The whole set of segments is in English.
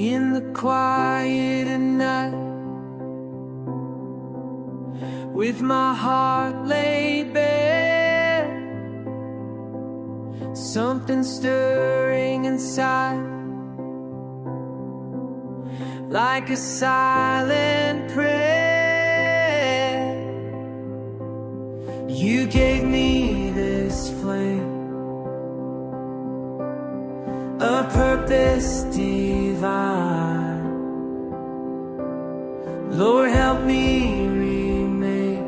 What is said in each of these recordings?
in the quiet at night, with my heart laid bare, something stirring inside, like a silent prayer. You gave me this flame, a purpose divine. Lord, help me remain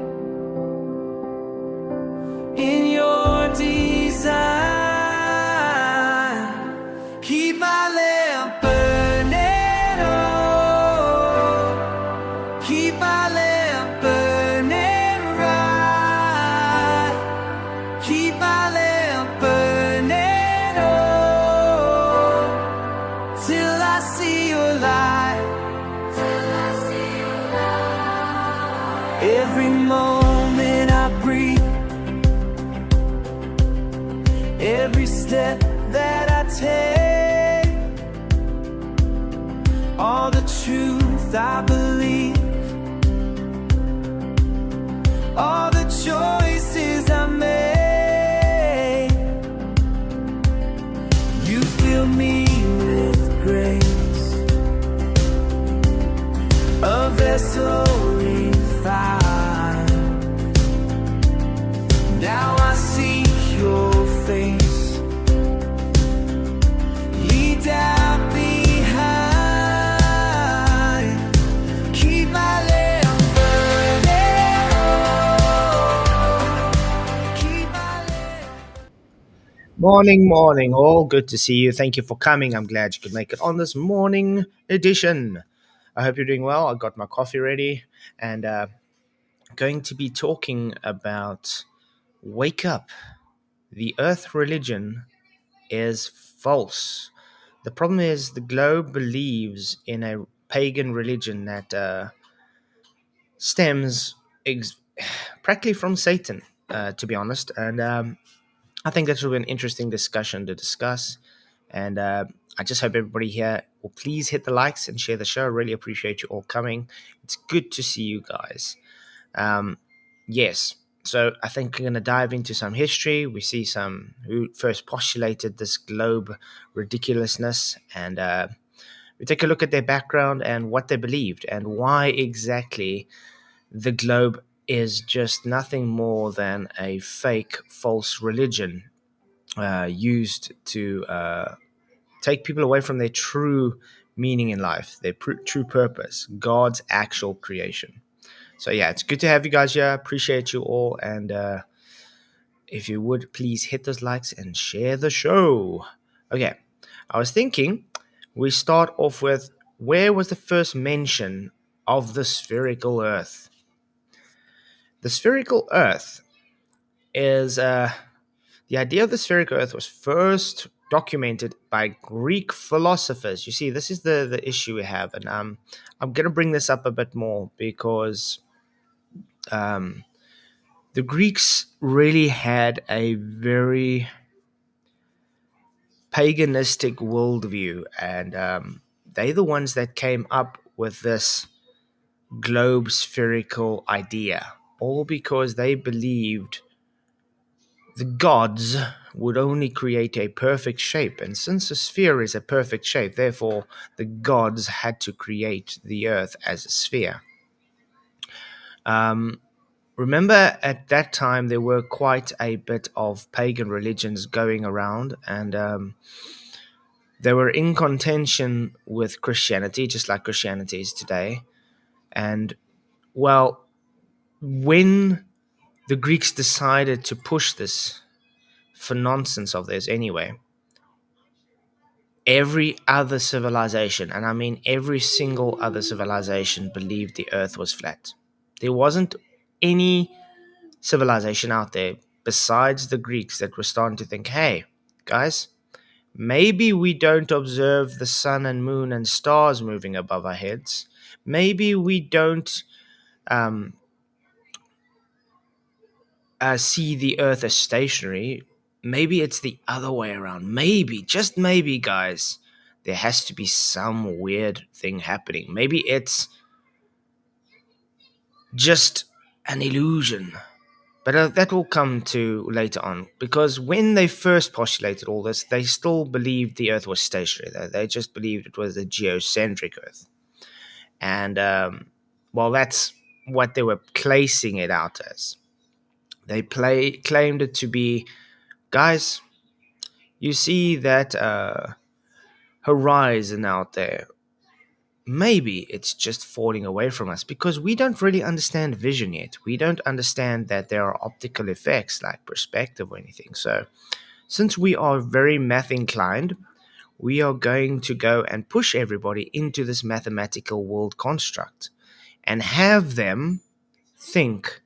in your design. Keep my lamp burning, oh, keep my lamp burning right, keep my lamp burning, oh, till I see your light. Every moment I breathe, every step that I take, all the truth I believe, all the choices I make, you fill me with grace, a vessel refined. Now I seek your face, lead out behind, keep my lamp burning, oh, keep my lamp. Morning, all. Good to see you. Thank you for coming. I'm glad you could make it on this morning edition. I hope you're doing well. I got my coffee ready and going to be talking about wake up. The earth religion is false. The problem is the globe believes in a pagan religion that stems practically from Satan, to be honest. And I think that will be an interesting discussion to discuss. And I just hope everybody here will please hit the likes and share the show. I really appreciate you all coming. It's good to see you guys. Yes, so I think we're going to dive into some history. We see some who first postulated this globe ridiculousness, and we take a look at their background and what they believed and why exactly the globe is just nothing more than a fake, false religion used to take people away from their true meaning in life, their true purpose, God's actual creation. So yeah, it's good to have you guys here. Appreciate you all. And if you would, please hit those likes and share the show. Okay, I was thinking we start off with, where was the first mention of the spherical earth? The spherical earth is the idea of the spherical earth was first documented by Greek philosophers. You see, this is the issue we have, and I'm going to bring this up a bit more because the Greeks really had a very paganistic worldview, and they're the ones that came up with this globe spherical idea, all because they believed the gods would only create a perfect shape. And since a sphere is a perfect shape, therefore the gods had to create the earth as a sphere. Remember, at that time, there were quite a bit of pagan religions going around, and they were in contention with Christianity, just like Christianity is today. And, well, when the Greeks decided to push this for nonsense of theirs anyway, every other civilization, and I mean every single other civilization, believed the earth was flat. There wasn't any civilization out there besides the Greeks that were starting to think, hey, guys, maybe we don't observe the sun and moon and stars moving above our heads. Maybe we don't see the earth as stationary. Maybe it's the other way around. Maybe, just maybe, guys, there has to be some weird thing happening. Maybe it's just an illusion. But that will come to later on, because when they first postulated all this, they still believed the Earth was stationary. They just believed it was a geocentric Earth. And well, that's what they were placing it out as. They claimed it to be, guys, you see that horizon out there. Maybe it's just falling away from us because we don't really understand vision yet. We don't understand that there are optical effects like perspective or anything. So, since we are very math inclined, we are going to go and push everybody into this mathematical world construct and have them think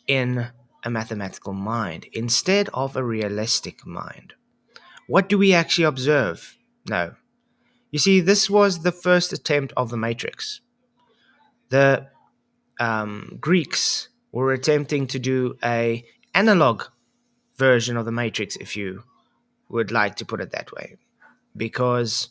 in a mathematical mind instead of a realistic mind. What do we actually observe? No. You see, this was the first attempt of the Matrix. The Greeks were attempting to do a analog version of the Matrix, if you would like to put it that way, because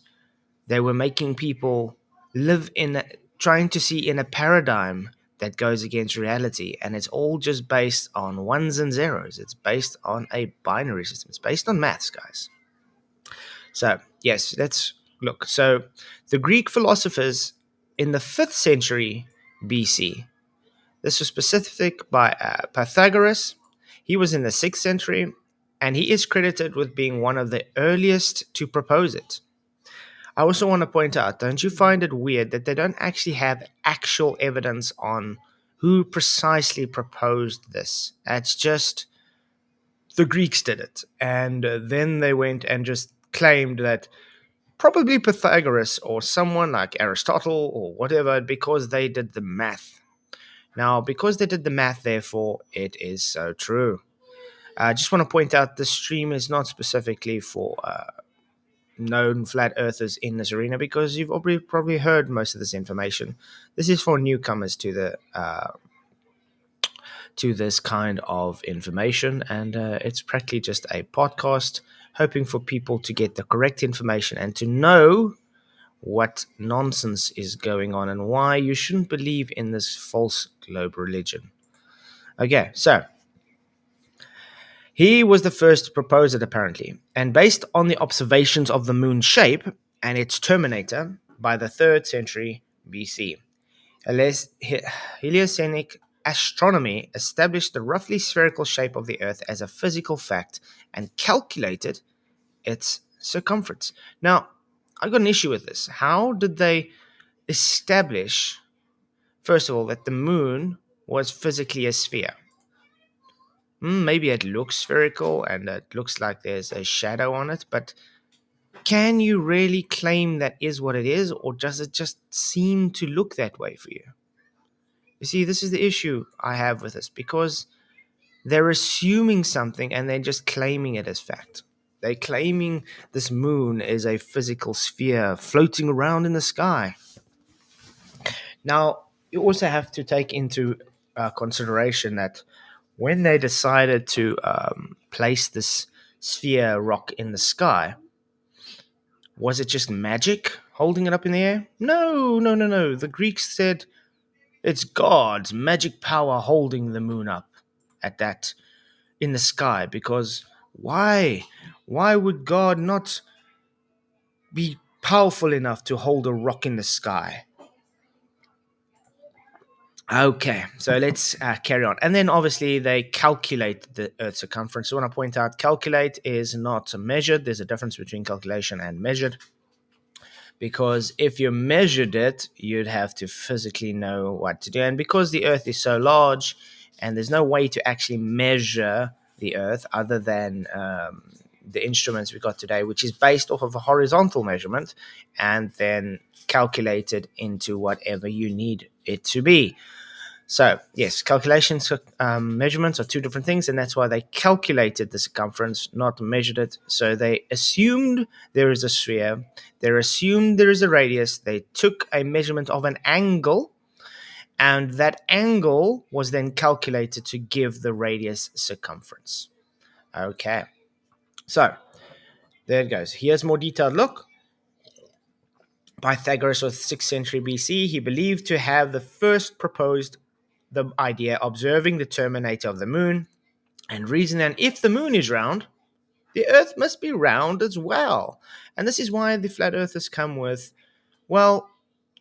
they were making people live in, trying to see in a paradigm that goes against reality, and it's all just based on ones and zeros. It's based on a binary system. It's based on maths, guys. So, yes, let's look. So, the Greek philosophers in the 5th century BC, this was specific by Pythagoras. He was in the 6th century, and he is credited with being one of the earliest to propose it. I also want to point out, don't you find it weird that they don't actually have actual evidence on who precisely proposed this? It's just the Greeks did it. And then they went and just claimed that probably Pythagoras or someone like Aristotle or whatever, because they did the math. Now, because they did the math, therefore, it is so true. I just want to point out this stream is not specifically for known flat earthers in this arena, because you've probably heard most of this information. This is for newcomers to the to this kind of information, and it's practically just a podcast hoping for people to get the correct information and to know what nonsense is going on and why you shouldn't believe in this false globe religion. Okay, so he was the first to propose it, apparently, and based on the observations of the moon's shape and its terminator by the 3rd century BC. Heliocentric astronomy established the roughly spherical shape of the Earth as a physical fact and calculated its circumference. Now, I've got an issue with this. How did they establish, first of all, that the moon was physically a sphere? Maybe it looks spherical and it looks like there's a shadow on it, but can you really claim that is what it is, or does it just seem to look that way for you? You see, this is the issue I have with this, because they're assuming something and they're just claiming it as fact. They're claiming this moon is a physical sphere floating around in the sky. Now, you also have to take into consideration that when they decided to place this sphere rock in the sky, was it just magic holding it up in the air? No, no, no, no. The Greeks said it's God's magic power holding the moon up at that in the sky, because why? Why would God not be powerful enough to hold a rock in the sky? Okay, so let's carry on. And then obviously they calculate the Earth's circumference. So I want to point out, calculate is not measured. There's a difference between calculation and measured. Because if you measured it, you'd have to physically know what to do. And because the Earth is so large and there's no way to actually measure the Earth other than the instruments we got today, which is based off of a horizontal measurement and then calculated into whatever you need it to be. So, yes, calculations, measurements are two different things, and that's why they calculated the circumference, not measured it. So they assumed there is a sphere, they assumed there is a radius, they took a measurement of an angle, and that angle was then calculated to give the radius circumference. Okay, so there it goes. Here's more detailed look. Pythagoras was 6th century BC. He believed to have the first proposed the idea observing the terminator of the moon and reason, and if the moon is round, the earth must be round as well. And this is why the flat earthers come with, well,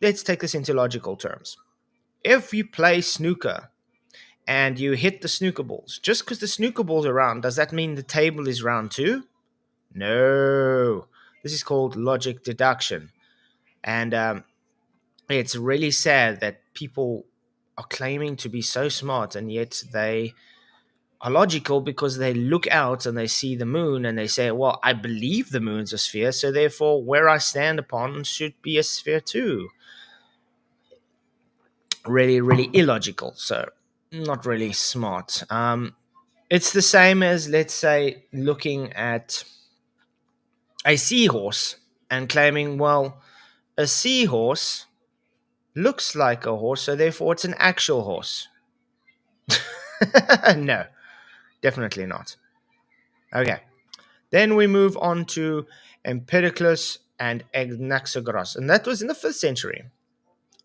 let's take this into logical terms. If you play snooker and you hit the snooker balls, just because the snooker balls are round, does that mean the table is round too? No. This is called logic deduction. And it's really sad that people are claiming to be so smart and yet they are logical because they look out and they see the moon and they say, well, I believe the moon's a sphere, so therefore where I stand upon should be a sphere too. Really, really illogical. So not really smart. It's the same as, let's say, looking at a seahorse and claiming, well, a seahorse looks like a horse, so therefore it's an actual horse. No, definitely not. Okay. Then we move on to Empedocles and Anaxagoras, and that was in the 5th century.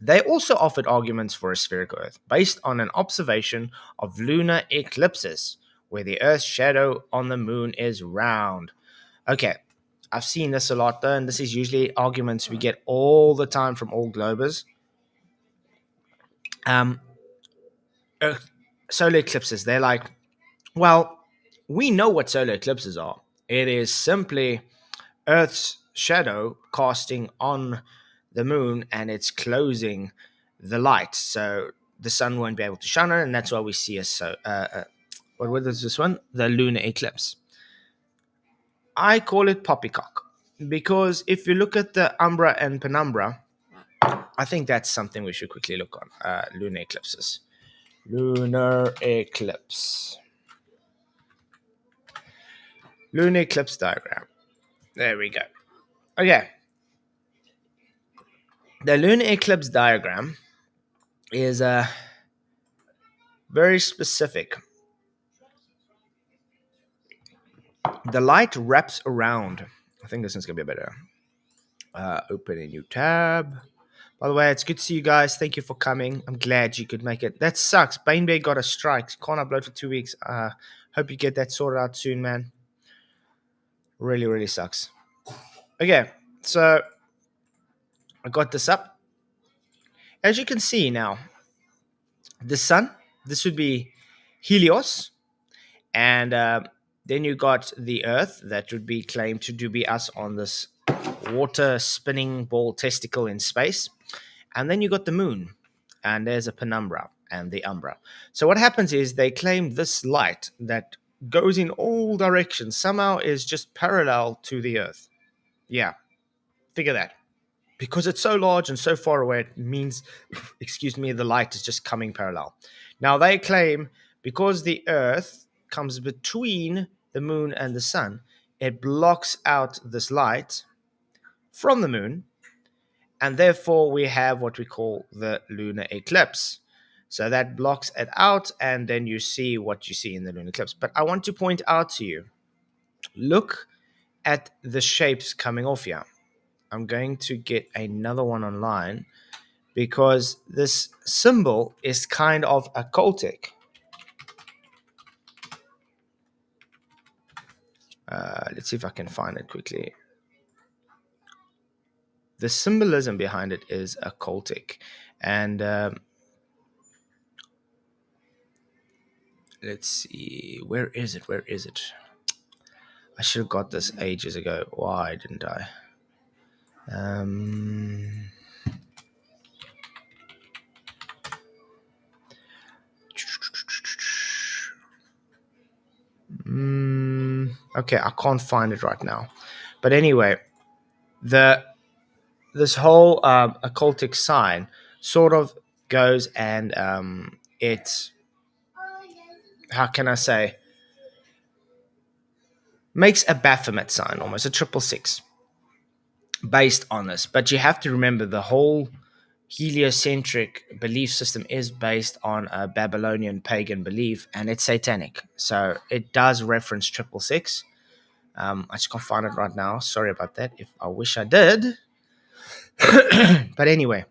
They also offered arguments for a spherical Earth based on an observation of lunar eclipses, where the Earth's shadow on the moon is round. Okay, I've seen this a lot though, and this is usually arguments we get all the time from all globers. Um, Earth, solar eclipses, they're like, well, we know what solar eclipses are. It is simply Earth's shadow casting on the moon and it's closing the light. So the sun won't be able to shine on it, and that's why we see what is this one? The lunar eclipse. I call it poppycock because if you look at the umbra and penumbra, I think that's something we should quickly look on. Lunar eclipses. Lunar eclipse. Lunar eclipse diagram. There we go. Okay. The lunar eclipse diagram is very specific. The light wraps around. I think this one's going to be better. Open a new tab. By the way, it's good to see you guys. Thank you for coming. I'm glad you could make it. That sucks. Banebear got a strike. Can't upload for 2 weeks. Hope you get that sorted out soon, man. Really, really sucks. Okay, so I got this up. As you can see now, the sun, this would be Helios. And then you got the Earth, that would be claimed to be us on this water spinning ball testicle in space. And then you got the moon, and there's a penumbra and the umbra. So what happens is they claim this light that goes in all directions somehow is just parallel to the Earth. Yeah, figure that. Because it's so large and so far away, it means, excuse me, the light is just coming parallel. Now they claim because the Earth comes between the moon and the sun, it blocks out this light from the moon, and therefore we have what we call the lunar eclipse. So that blocks it out, and then you see what you see in the lunar eclipse. But I want to point out to you, look at the shapes coming off here. I'm going to get another one online because this symbol is kind of occultic. Let's see if I can find it quickly. The symbolism behind it is occultic. And let's see. Where is it? Where is it? I should have got this ages ago. Why didn't I? Okay, I can't find it right now. But anyway, this whole occultic sign sort of goes and it, how can I say, makes a Baphomet sign, almost a 666, based on this. But you have to remember the whole heliocentric belief system is based on a Babylonian pagan belief, and it's satanic. So it does reference 666. I just can't find it right now. Sorry about that. If I wish I did. But anyway,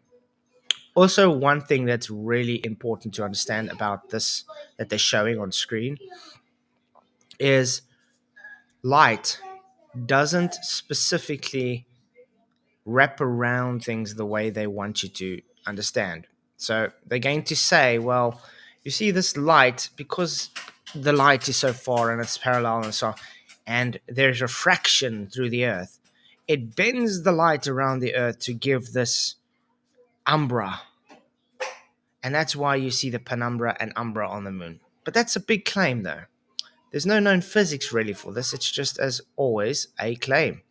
also one thing that's really important to understand about this that they're showing on screen is light doesn't specifically wrap around things the way they want you to understand. So they're going to say, well, you see this light, because the light is so far and it's parallel and so on, and there's refraction through the earth, it bends the light around the earth to give this umbra. And that's why you see the penumbra and umbra on the moon. But that's a big claim, though. There's no known physics really for this. It's just, as always, a claim.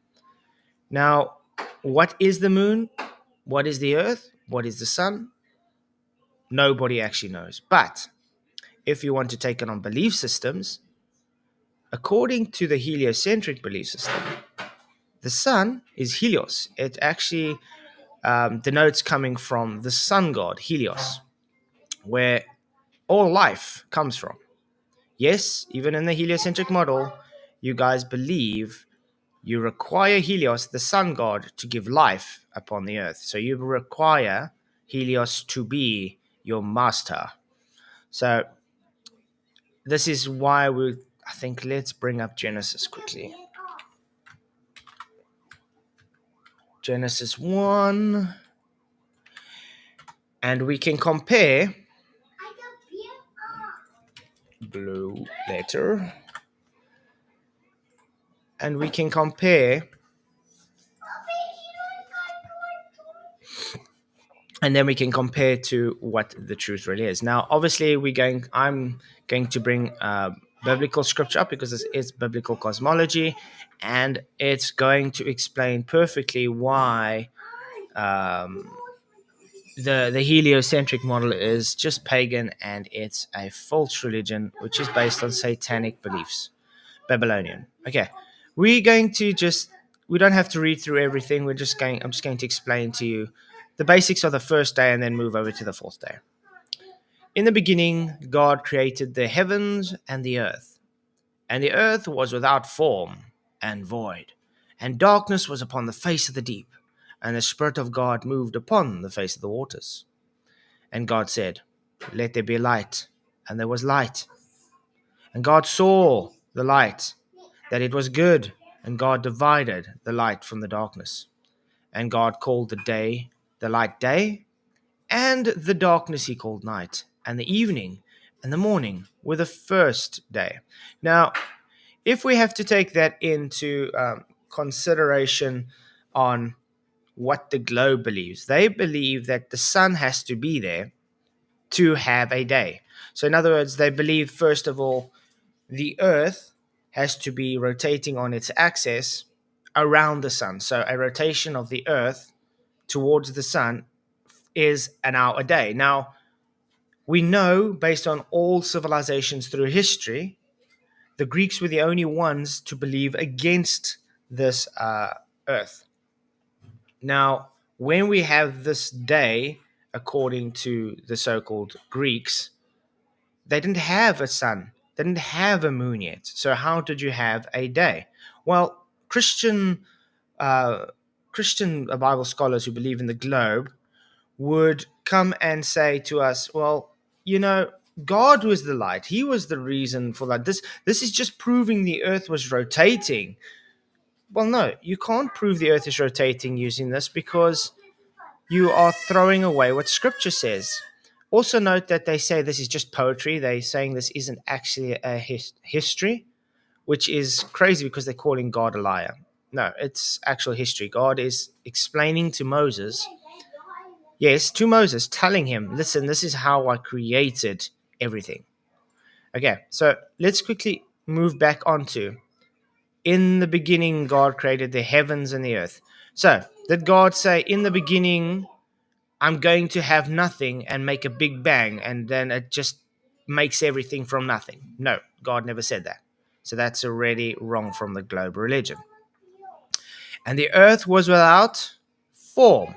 Now, what is the moon? What is the earth? What is the sun? Nobody actually knows. But if you want to take it on belief systems, according to the heliocentric belief system, the sun is Helios. It actually denotes coming from the sun god, Helios, where all life comes from. Yes, even in the heliocentric model, you guys believe you require Helios, the sun god, to give life upon the earth. So you require Helios to be your master. So this is why I think let's bring up Genesis quickly. Genesis 1. And we can compare blue letter. And we can compare, and then we can compare to what the truth really is. Now, obviously, I'm going to bring biblical scripture up because this is biblical cosmology, and it's going to explain perfectly why the heliocentric model is just pagan and it's a false religion which is based on satanic beliefs, Babylonian. Okay, we don't have to read through everything. I'm just going to explain to you the basics of the first day and then move over to the fourth day. In the beginning, God created the heavens and the earth was without form and void, and darkness was upon the face of the deep, and the Spirit of God moved upon the face of the waters. And God said, "Let there be light," and there was light. And God saw the light, that it was good, and God divided the light from the darkness. And God called the light day, and the darkness he called night, and the evening and the morning were the first day. Now, if we have to take that into consideration on what the globe believes, they believe that the sun has to be there to have a day. So, in other words, they believe, first of all, the earth has to be rotating on its axis around the sun. So, a rotation of the earth towards the sun is an hour a day. Now, we know, based on all civilizations through history, the Greeks were the only ones to believe against this earth. Now, when we have this day, according to the so-called Greeks, they didn't have a sun, they didn't have a moon yet. So how did you have a day? Well, Christian Bible scholars who believe in the globe would come and say to us, well, God was the light. He was the reason for that. This is just proving the earth was rotating. Well, no, you can't prove the earth is rotating using this because you are throwing away what scripture says. Also note that they say this is just poetry. They're saying this isn't actually a history, which is crazy because they're calling God a liar. No, it's actual history. God is explaining to Moses, yes, to Moses, telling him, listen, this is how I created everything. Okay, so let's quickly move back onto, in the beginning, God created the heavens and the earth. So, did God say, in the beginning, I'm going to have nothing and make a big bang and then it just makes everything from nothing? No, God never said that. So that's already wrong from the global religion. And the earth was without form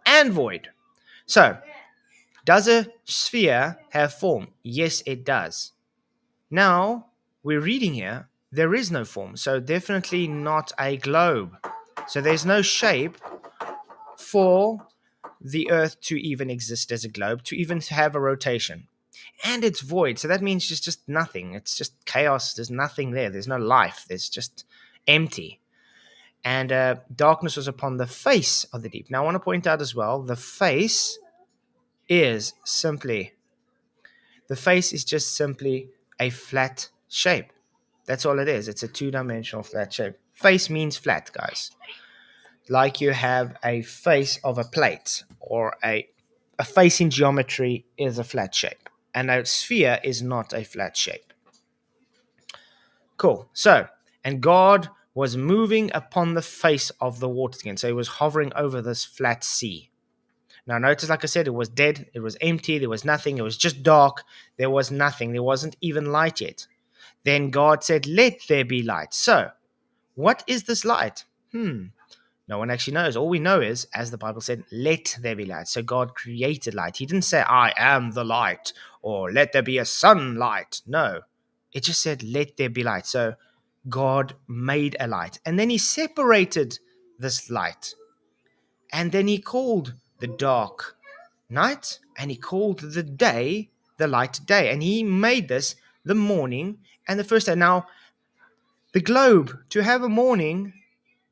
and void. So, does a sphere have form? Yes, it does. Now, we're reading here, there is no form, so definitely not a globe. So there's no shape for the Earth to even exist as a globe, to even have a rotation. And it's void, so that means it's just nothing. It's just chaos. There's nothing there. There's no life. There's just empty. And darkness was upon the face of the deep. Now, I want to point out as well, is simply the face is just simply a flat shape. That's all it is. It's a two-dimensional flat shape. Face means flat, guys. Like you have a face of a plate, or a face in geometry is a flat shape. And a sphere is not a flat shape. Cool. So, and God was moving upon the face of the waters again. So he was hovering over this flat sea. Now, notice, like I said, it was dead. It was empty. There was nothing. It was just dark. There was nothing. There wasn't even light yet. Then God said, let there be light. So, what is this light? No one actually knows. All we know is, as the Bible said, let there be light. So God created light. He didn't say, I am the light, or let there be a sunlight. No, it just said, let there be light. So God made a light. And then he separated this light. And then he called the dark night, and he called the day the light day. And he made this the morning and the first day. Now, the globe, to have a morning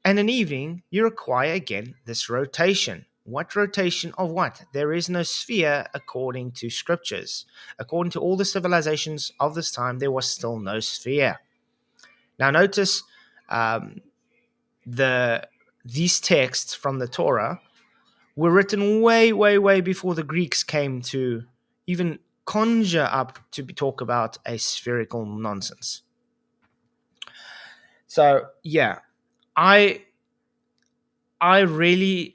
and an evening, you require again this rotation. What rotation of what? There is no sphere according to scriptures. According to all the civilizations of this time, there was still no sphere. Now notice these texts from the Torah were written way, way, way before the Greeks came to even conjure up to talk about a spherical nonsense. So yeah, I really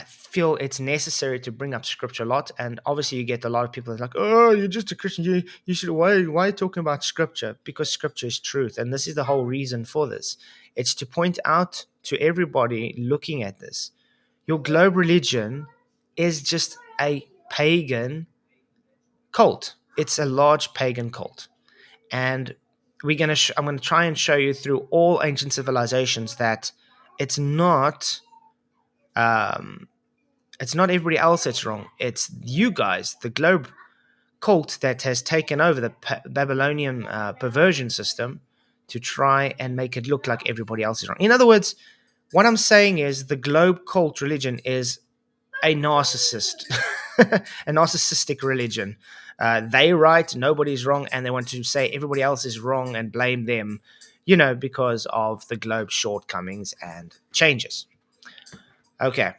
feel it's necessary to bring up scripture a lot, and obviously you get a lot of people like, oh, you're just a Christian, you should, why are you talking about scripture? Because scripture is truth, and this is the whole reason for this. It's to point out to everybody looking at this, your globe religion is just a pagan cult. It's a large pagan cult, and I'm going to try and show you through all ancient civilizations that it's not everybody else that's wrong. It's you guys, the globe cult, that has taken over the Babylonian perversion system to try and make it look like everybody else is wrong. In other words, what I'm saying is the globe cult religion is a narcissist, a narcissistic religion. They right, nobody's wrong, and they want to say everybody else is wrong and blame them, because of the globe's shortcomings and changes. Okay.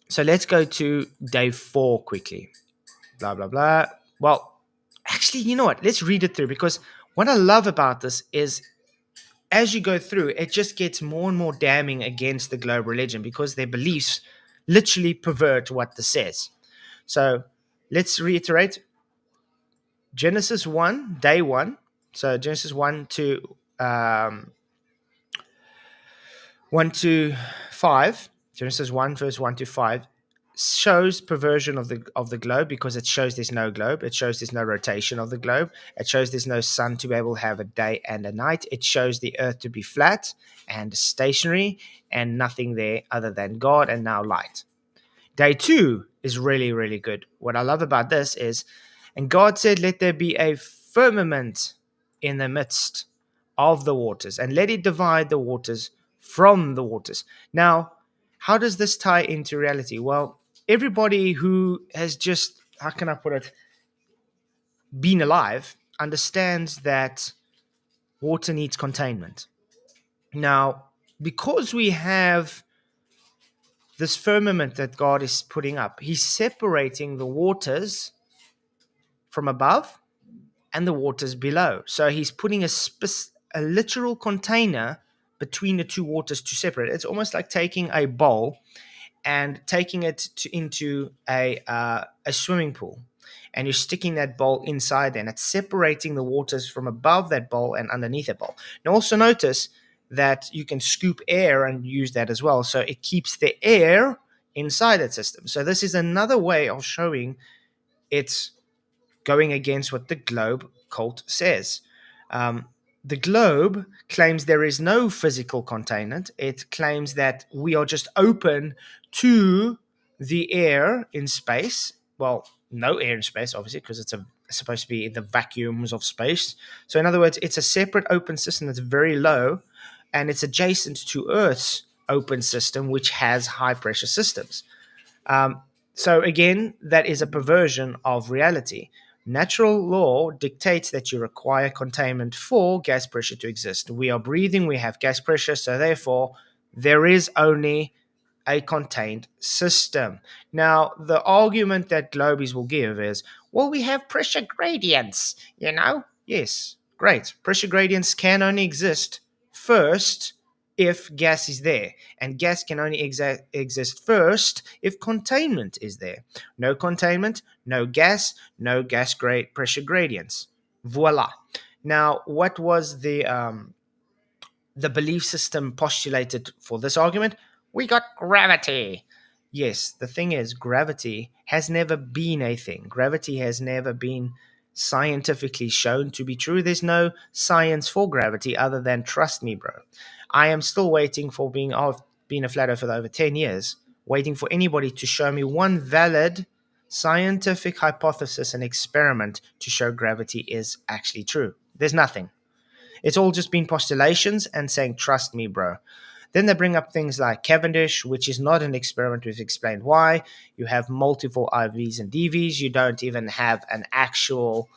So let's go to day 4 quickly. Blah, blah, blah. Well, actually, you know what? Let's read it through, because what I love about this is as you go through, it just gets more and more damning against the globe religion, because their beliefs literally pervert what this says. So let's reiterate. Genesis 1, day 1. So Genesis 1 to 1 to 5. Genesis 1, verse 1 to 5, shows perversion of the globe, because it shows there's no globe. It shows there's no rotation of the globe. It shows there's no sun to be able to have a day and a night. It shows the earth to be flat and stationary and nothing there other than God and now light. Day 2 is really, really good. What I love about this is, and God said, let there be a firmament in the midst of the waters, and let it divide the waters from the waters. Now, how does this tie into reality? Well, everybody who has just, how can I put it, been alive understands that water needs containment. Now, because we have this firmament that God is putting up, he's separating the waters from above and the waters below. So he's putting a literal container between the two waters to separate. It's almost like taking a bowl and taking it into a swimming pool, and you're sticking that bowl inside there, and it's separating the waters from above that bowl and underneath that bowl. Now also notice that you can scoop air and use that as well, so it keeps the air inside that system. So this is another way of showing it's going against what the globe cult says. The globe claims there is no physical containment. It claims that we are just open to the air in space. Well, no air in space, obviously, because supposed to be in the vacuums of space. So, in other words, it's a separate open system that's very low, and it's adjacent to Earth's open system, which has high pressure systems. Um, so again, that is a perversion of reality. Natural law dictates that you require containment for gas pressure to exist. We are breathing, we have gas pressure, so therefore there is only a contained system. Now, the argument that globies will give is, well, we have pressure gradients, you know? Yes, great. Pressure gradients can only exist first if gas is there, and gas can only exist first if containment is there. No containment, no gas pressure gradients. Voila. Now, what was the belief system postulated for this argument? We got gravity. Yes, the thing is, gravity has never been a thing. Gravity has never been scientifically shown to be true. There's no science for gravity other than trust me, bro. I am still waiting for I've been a flat earther for over 10 years, waiting for anybody to show me one valid scientific hypothesis and experiment to show gravity is actually true. There's nothing. It's all just been postulations and saying, trust me, bro. Then they bring up things like Cavendish, which is not an experiment. We've explained why. You have multiple IVs and DVs. You don't even have an actual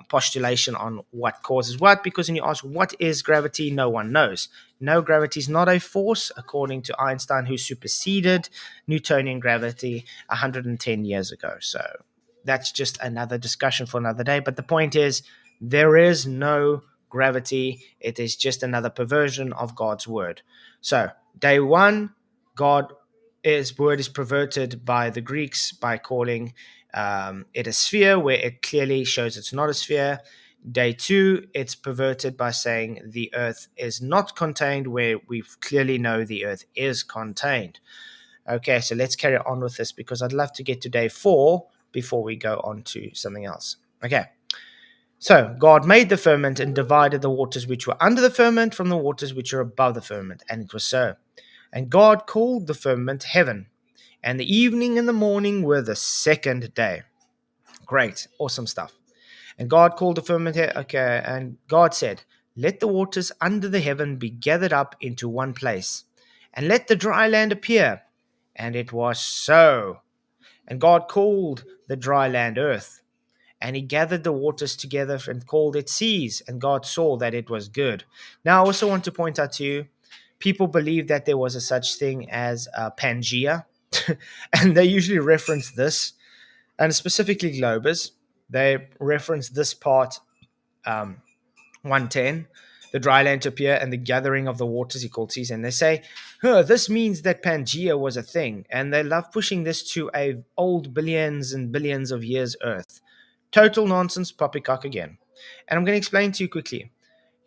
postulation on what causes what, because when you ask what is gravity, no one knows. No, gravity is not a force, according to Einstein, who superseded Newtonian gravity 110 years ago. So that's just another discussion for another day. But the point is, there is no gravity. It is just another perversion of God's word. So, day one, God's word is perverted by the Greeks by calling it a sphere, where it clearly shows it's not a sphere. Day two, it's perverted by saying the earth is not contained, where we clearly know the earth is contained. Okay, so let's carry on with this, because I'd love to get to day four before we go on to something else. Okay. So God made the firmament and divided the waters which were under the firmament from the waters which were above the firmament, and it was so. And God called the firmament heaven, and the evening and the morning were the second day. Great, awesome stuff. And God called the firmament, and God said, let the waters under the heaven be gathered up into one place, and let the dry land appear. And it was so. And God called the dry land earth. And he gathered the waters together and called it seas, and God saw that it was good. Now, I also want to point out to you, people believe that there was a such thing as Pangea, and they usually reference this, and specifically Globers. They reference this part, 110, the dry land to appear and the gathering of the waters he called seas, and they say, this means that Pangea was a thing, and they love pushing this to a old billions and billions of years Earth. Total nonsense, poppycock again. And I'm going to explain to you quickly.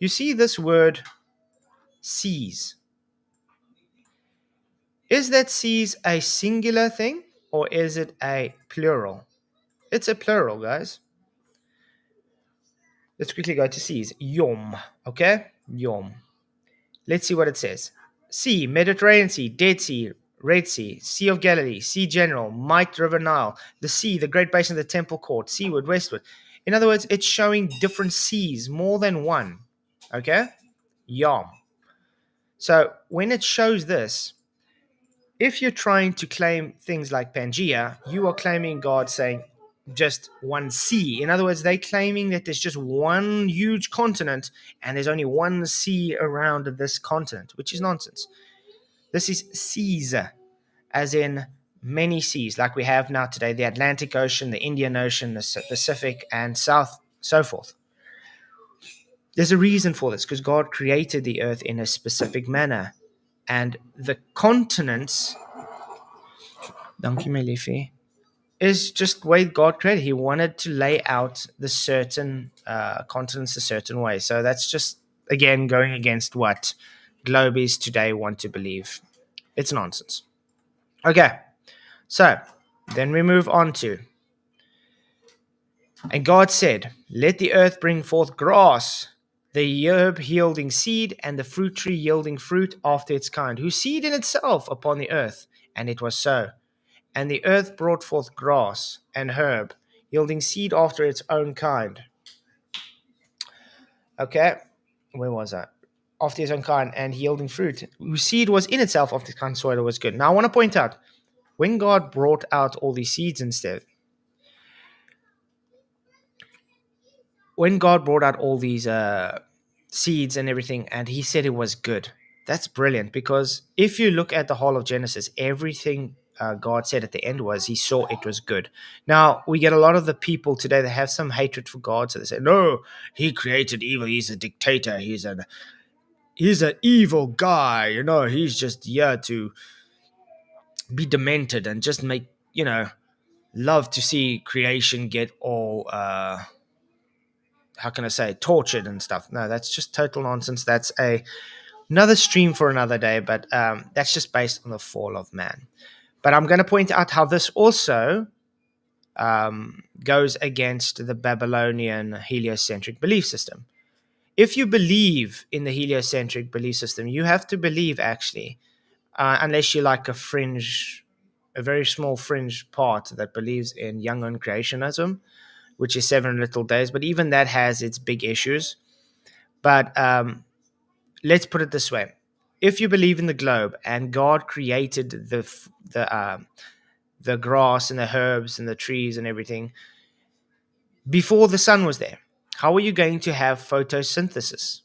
You see this word seas. Is that seas a singular thing, or is it a plural? It's a plural, guys. Let's quickly go to seas. Yom. Okay? Yom. Let's see what it says. Sea, Mediterranean Sea, Dead Sea, Red Sea, Sea of Galilee, Sea General, Might River Nile, the sea, the Great Basin of the Temple Court, seaward, westward. In other words, it's showing different seas, more than one. Okay? Yom. So when it shows this, if you're trying to claim things like Pangea, you are claiming God saying just one sea. In other words, they're claiming that there's just one huge continent and there's only one sea around this continent, which is nonsense. This is seas, as in many seas, like we have now today, the Atlantic Ocean, the Indian Ocean, the Pacific, and so forth. There's a reason for this, because God created the earth in a specific manner. And the continents, dankie my liefie, is just the way God created. He wanted to lay out the certain continents a certain way. So that's just, again, going against what globies today want to believe. It's nonsense. Okay, so then we move on to, and God said, let the earth bring forth grass, the herb yielding seed, and the fruit tree yielding fruit after its kind, whose seed in itself upon the earth. And it was so. And the earth brought forth grass and herb, yielding seed after its own kind. Okay, where was that? After its own kind, and yielding fruit, whose seed was in itself of the kind soil was good. Now I want to point out, when God brought out all these seeds instead, when God brought out all these seeds and everything, and He said it was good, that's brilliant, because if you look at the whole of Genesis, everything God said at the end was He saw it was good. Now, we get a lot of the people today that have some hatred for God, so they say, no, He created evil, He's a dictator, He's an evil guy, He's just here to be demented and just make, love to see creation get all how can I say, tortured and stuff. No, that's just total nonsense. That's another stream for another day, but that's just based on the fall of man. But I'm going to point out how this also goes against the Babylonian heliocentric belief system. If you believe in the heliocentric belief system, you have to believe, actually, unless you're like a very small fringe part that believes in young earth creationism, which is 7 little days. But even that has its big issues. But let's put it this way. If you believe in the globe and God created the grass and the herbs and the trees and everything before the sun was there, how are you going to have photosynthesis?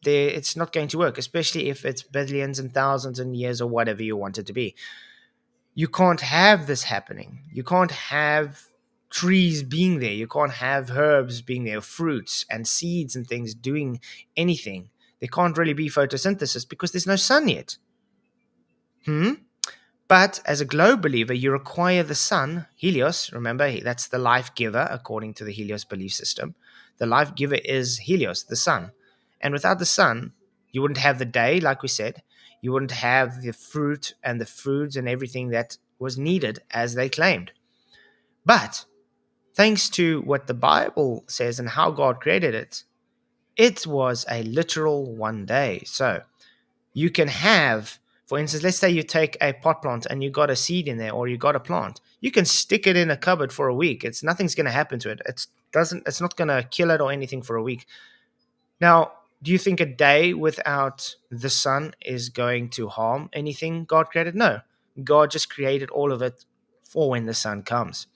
It's not going to work, especially if it's billions and thousands and years or whatever you want it to be. You can't have this happening. You can't have trees being there. You can't have herbs being there, fruits and seeds and things doing anything. There can't really be photosynthesis because there's no sun yet. But as a globe believer, you require the sun, Helios. Remember, that's the life giver according to the Helios belief system. The life giver is Helios, the sun. And without the sun, you wouldn't have the day, like we said. You wouldn't have the fruit and the foods and everything that was needed as they claimed. But thanks to what the Bible says and how God created it, it was a literal one day. So you can have, for instance, let's say you take a pot plant and you got a seed in there, or you got a plant. You can stick it in a cupboard for a week. Nothing's going to happen to it. It's not going to kill it or anything for a week. Now, do you think a day without the sun is going to harm anything God created? No. God just created all of it for when the sun comes.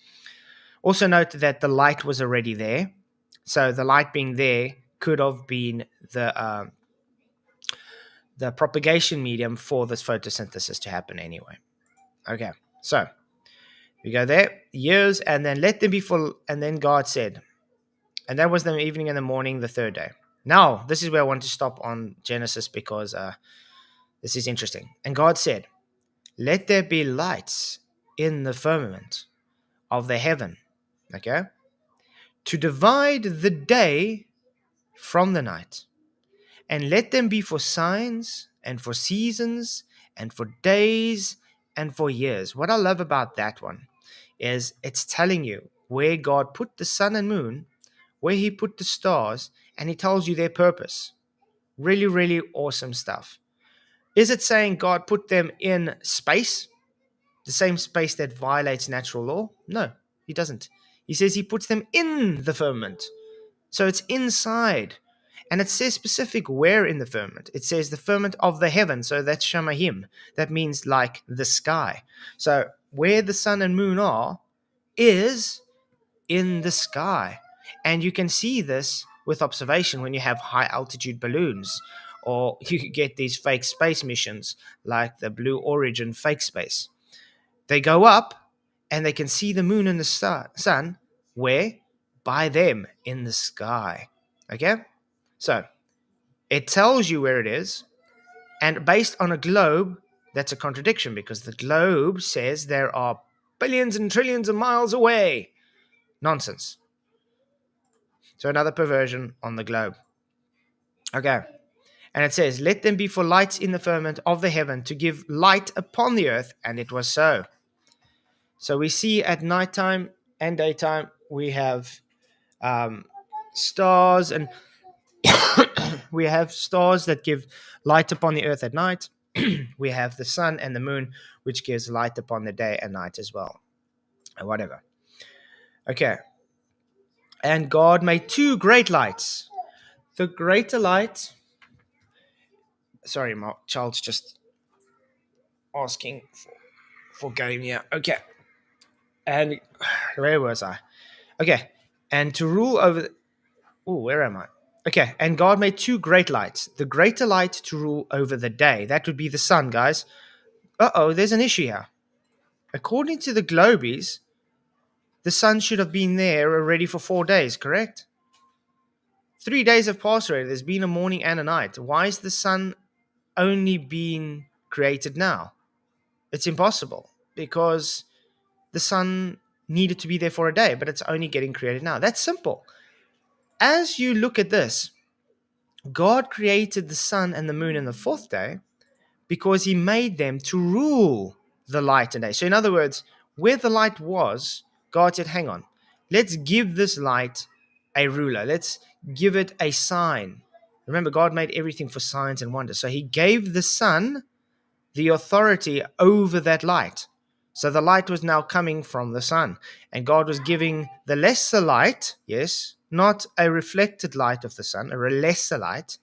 Also note that the light was already there. So the light being there could have been the propagation medium for this photosynthesis to happen anyway. Okay, so we go there, years, and then let them be full, and then God said, and that was the evening and the morning, the third day. Now, this is where I want to stop on Genesis because this is interesting. And God said, let there be lights in the firmament of the heaven, okay, to divide the day from the night, and let them be for signs and for seasons and for days and for years. What I love about that one is it's telling you where God put the sun and moon, where He put the stars, and He tells you their purpose. Really, really awesome stuff. Is it saying God put them in space? The same space that violates natural law? No, He doesn't. He says He puts them in the firmament. So it's inside. And it says specific where in the firmament. It says the firmament of the heaven. So that's Shamayim. That means like the sky. So where the sun and moon are is in the sky. And you can see this with observation when you have high altitude balloons, or you get these fake space missions like the Blue Origin fake space. They go up and they can see the moon and the sun where? By them in the sky. Okay? So it tells you where it is, and based on a globe, that's a contradiction because the globe says there are billions and trillions of miles away. Nonsense. So another perversion on the globe. Okay. And it says, let them be for lights in the firmament of the heaven to give light upon the earth, and it was so. So we see at nighttime and daytime, we have stars and We have stars that give light upon the earth at night. We have the sun and the moon, which gives light upon the day and night as well. Or whatever. Okay. And God made two great lights. The greater light. Sorry, my child's just asking for game here. Okay. And where was I? Okay. And to rule over. Oh, where am I? Okay. And God made two great lights. The greater light to rule over the day. That would be the sun, guys. There's an issue here. According to the Globies, the sun should have been there already for 4 days, correct? 3 days have passed already. There's been a morning and a night. Why is the sun only being created now? It's impossible because the sun needed to be there for a day, but it's only getting created now. That's simple. As you look at this, God created the sun and the moon in the fourth day because he made them to rule the light and day. So in other words, where the light was, God said, hang on, let's give this light a ruler. Let's give it a sign. Remember, God made everything for signs and wonders. So he gave the sun the authority over that light. So the light was now coming from the sun. And God was giving the lesser light, yes, not a reflected light of the sun, a lesser light,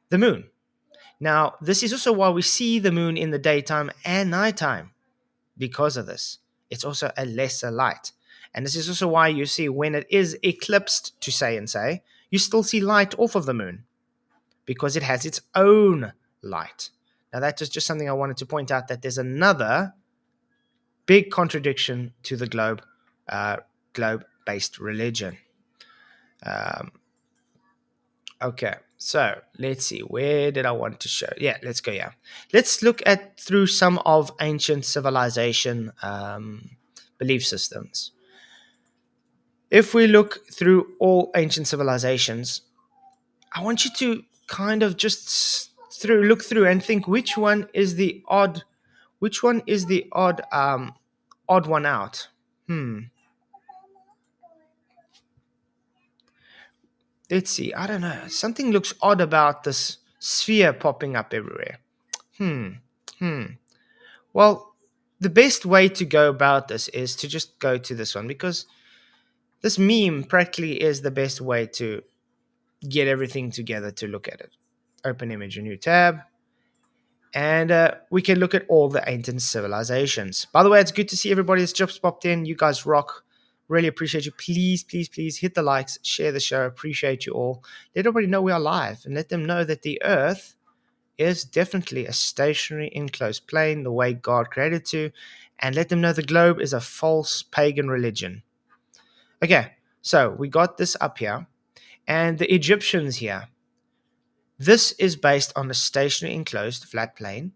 the moon. Now, this is also why we see the moon in the daytime and nighttime. Because of this, it's also a lesser light. And this is also why you see when it is eclipsed, to say, you still see light off of the moon because it has its own light. Now, that was just something I wanted to point out, that there's another big contradiction to the globe-based religion. Okay, so let's see. Where did I want to show? Yeah, let's go here. Let's look at through some of ancient civilization belief systems. If we look through all ancient civilizations, I want you to kind of just look through and think which one is the odd one out. Let's see. I don't know. Something looks odd about this sphere popping up everywhere. Well, the best way to go about this is to just go to this one, because this meme practically is the best way to get everything together to look at it. Open image, a new tab. And we can look at all the ancient civilizations. By the way, it's good to see everybody that's just popped in. You guys rock. Really appreciate you. Please, please, please hit the likes, share the show. Appreciate you all. Let everybody know we are live and let them know that the earth is definitely a stationary enclosed plane, the way God created to, and let them know the globe is a false pagan religion. Okay, so we got this up here, and the Egyptians here. This is based on a stationary enclosed flat plane.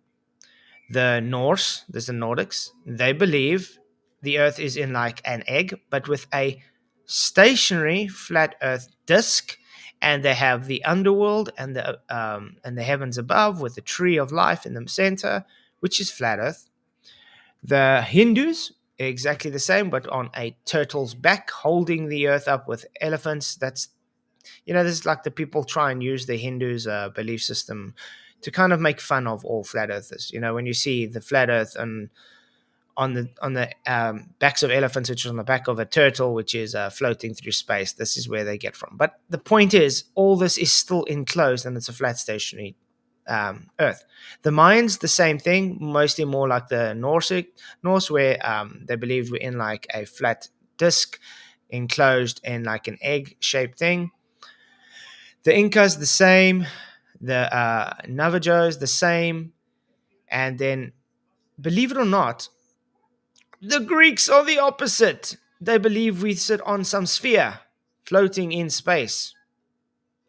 The Norse, there's the Nordics, they believe the earth is in like an egg, but with a stationary flat earth disk, and they have the underworld and the heavens above with the tree of life in the center, which is flat earth. The Hindus, exactly the same, but on a turtle's back, holding the earth up with elephants. That's, this is like the people try and use the Hindus' belief system to kind of make fun of all flat earthers. When you see the flat earth and on the backs of elephants, which is on the back of a turtle, which is floating through space. This is where they get from. But the point is, all this is still enclosed, and it's a flat stationary Earth. The Mayans, the same thing, mostly more like the Norse, where they believed we're in like a flat disc, enclosed in like an egg-shaped thing. The Incas, the same. The Navajos, the same. And then, believe it or not, the Greeks are the opposite. They believe we sit on some sphere floating in space.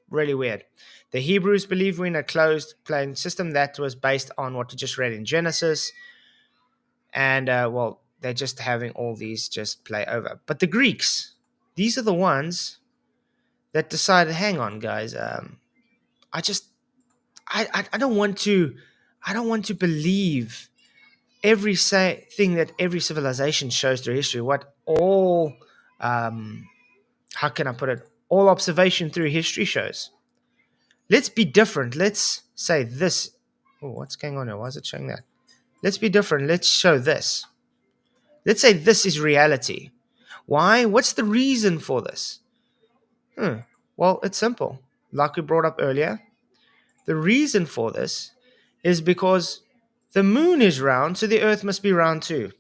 Really weird. The Hebrews believe we're in a closed plane system. That was based on what we just read in Genesis. And, they're just having all these just play over. But the Greeks, these are the ones that decided, hang on, guys, I don't want to believe thing that every civilization shows through history, what all, how can I put it, all observation through history shows. Let's be different. Let's say this. Oh, what's going on here? Why is it showing that? Let's be different. Let's show this. Let's say this is reality. Why? What's the reason for this? Well, it's simple. Like we brought up earlier, the reason for this is because the moon is round, so the earth must be round too.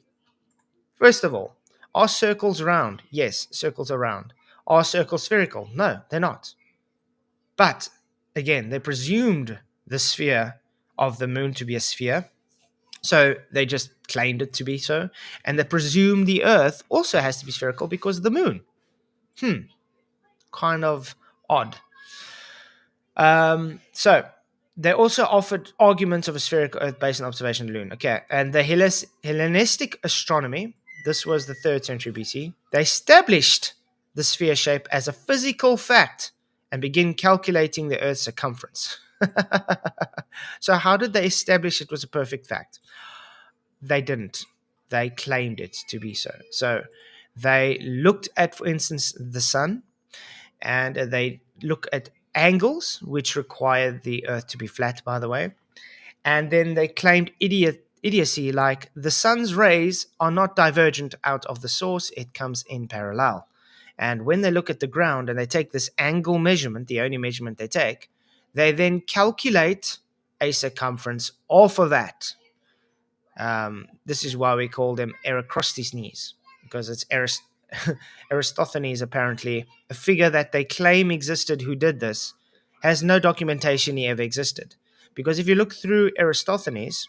First of all, are circles round? Yes, circles are round. Are circles spherical? No, they're not. But again, they presumed the sphere of the moon to be a sphere. So they just claimed it to be so. And they presume the earth also has to be spherical because of the moon. Kind of odd. So they also offered arguments of a spherical earth based on observation of the moon. Okay. And the Hellenistic astronomy, this was the 3rd century BC, they established the sphere shape as a physical fact and began calculating the earth's circumference. So how did they establish it was a perfect fact? They didn't. They claimed it to be so. So they looked at, for instance, the sun, and they look at angles, which require the earth to be flat, by the way. And then they claimed idiocy, like the sun's rays are not divergent out of the source, it comes in parallel. And when they look at the ground and they take this angle measurement, the only measurement they take, they then calculate a circumference off of that. This is why we call them Eratosthenes, because it's Eratosthenes, apparently, a figure that they claim existed who did this, has no documentation he ever existed. Because if you look through Eratosthenes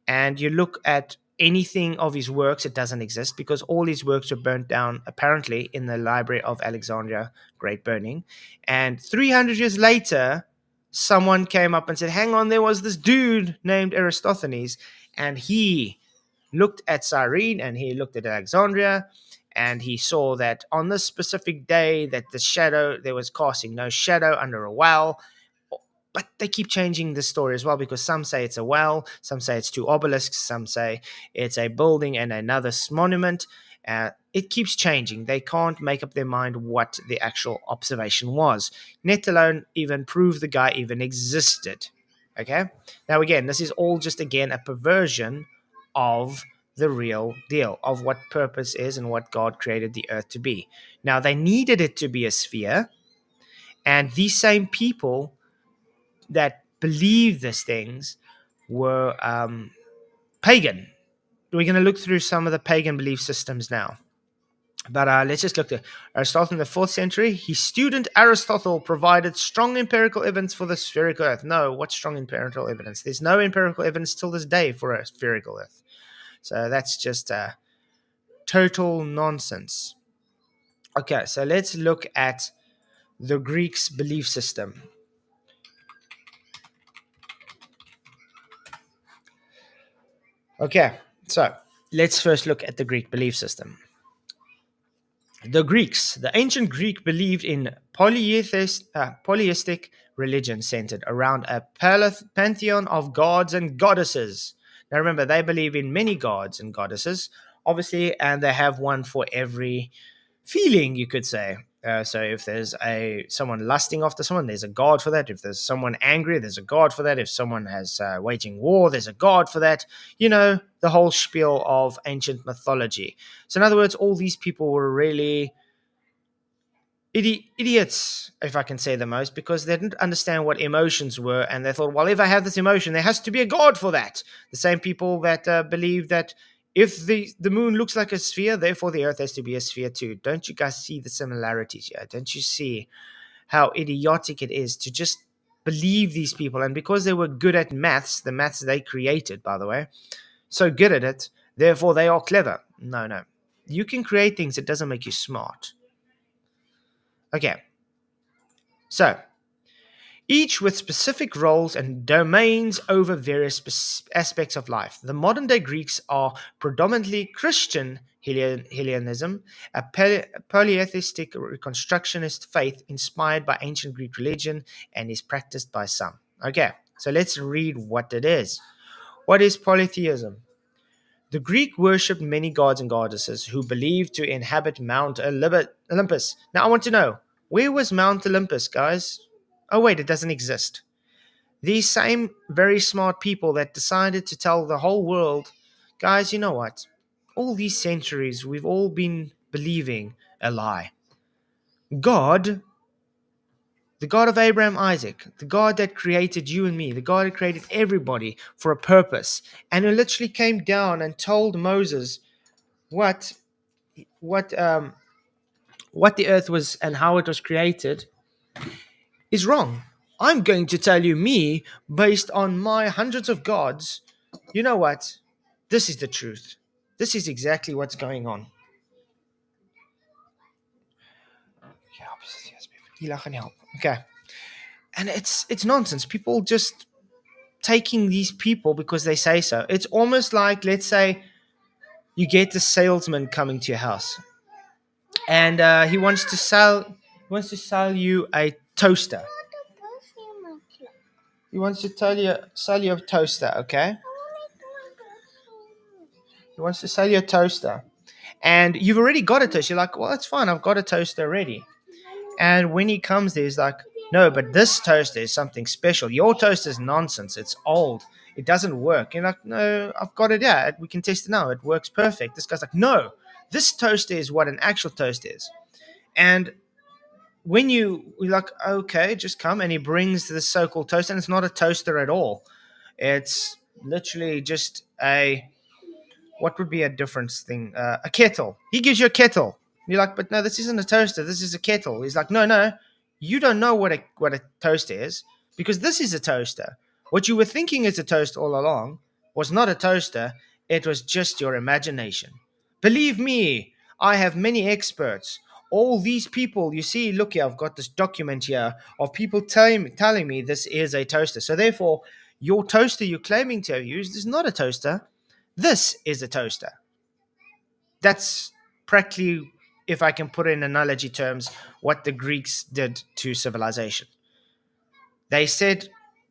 and you look at anything of his works, it doesn't exist because all his works were burnt down, apparently, in the Library of Alexandria, Great Burning. And 300 years later, someone came up and said, hang on, there was this dude named Eratosthenes, and he looked at Cyrene and he looked at Alexandria, and he saw that on this specific day that the shadow, there was casting no shadow under a well. But they keep changing the story as well, because some say it's a well, some say it's 2 obelisks, some say it's a building and another monument. It keeps changing. They can't make up their mind what the actual observation was, let alone even prove the guy even existed. Okay? Now, again, this is all just, again, a perversion of the real deal, of what purpose is and what God created the earth to be. Now, they needed it to be a sphere, and these same people that believed these things were pagan. We're going to look through some of the pagan belief systems now. But let's just look at Aristotle in the 4th century. His student Aristotle provided strong empirical evidence for the spherical earth. No, what's strong empirical evidence? There's no empirical evidence till this day for a spherical earth. So that's just total nonsense. Okay, so let's look at the Greeks' belief system. Okay, so let's first look at the Greek belief system. The Greeks, the ancient Greek, believed in polytheistic religion centered around a pantheon of gods and goddesses. Now remember, they believe in many gods and goddesses, obviously, and they have one for every feeling, you could say. So if there's someone lusting after someone, there's a god for that. If there's someone angry, there's a god for that. If someone has waging war, there's a god for that. You know, the whole spiel of ancient mythology. So in other words, all these people were really idiots, if I can say the most, because they didn't understand what emotions were, and they thought, well, if I have this emotion, there has to be a god for that. The same people that believe that if the moon looks like a sphere, therefore the earth has to be a sphere too. Don't you guys see the similarities here? Don't you see how idiotic it is to just believe these people? And because they were good at maths, the maths they created, by the way, so good at it, therefore they are clever. No. You can create things, it doesn't make you smart. Okay. So, each with specific roles and domains over various aspects of life. The modern day Greeks are predominantly Christian Hellenism, a polytheistic reconstructionist faith inspired by ancient Greek religion and is practiced by some. Okay, so let's read what it is. What is polytheism? The Greek worshipped many gods and goddesses who believed to inhabit Mount Olympus. Now I want to know, where was Mount Olympus, guys? Oh, wait, it doesn't exist. These same very smart people that decided to tell the whole world, guys, you know what? All these centuries, we've all been believing a lie. God, the God of Abraham, Isaac, the God that created you and me, the God that created everybody for a purpose, and who literally came down and told Moses what what um, what the earth was and how it was created, is wrong. I'm going to tell you me based on my hundreds of gods. You know what? This is the truth. This is exactly what's going on. Okay. And it's nonsense. People just taking these people because they say so. It's almost like, let's say you get a salesman coming to your house, and he wants to sell you a toaster. He wants to sell you a toaster, okay? He wants to sell you a toaster. And you've already got a toaster. You're like, well, that's fine. I've got a toaster already. And when he comes there, he's like, no, but this toaster is something special. Your toaster is nonsense. It's old. It doesn't work. You're like, no, I've got it. Yeah, we can test it now. It works perfect. This guy's like, no, this toaster is what an actual toaster is. And when you're like, okay, just come. And he brings this so-called toaster. And it's not a toaster at all. It's literally just what would be a difference thing? A kettle. He gives you a kettle. You're like, but no, this isn't a toaster. This is a kettle. He's like, no, you don't know what a toaster is, because this is a toaster. What you were thinking is a toaster all along was not a toaster. It was just your imagination. Believe me, I have many experts. All these people, you see, look here, I've got this document here of people telling me this is a toaster. So therefore, your toaster you're claiming to have used is not a toaster. This is a toaster. That's practically, if I can put it in analogy terms, what the Greeks did to civilization. They said,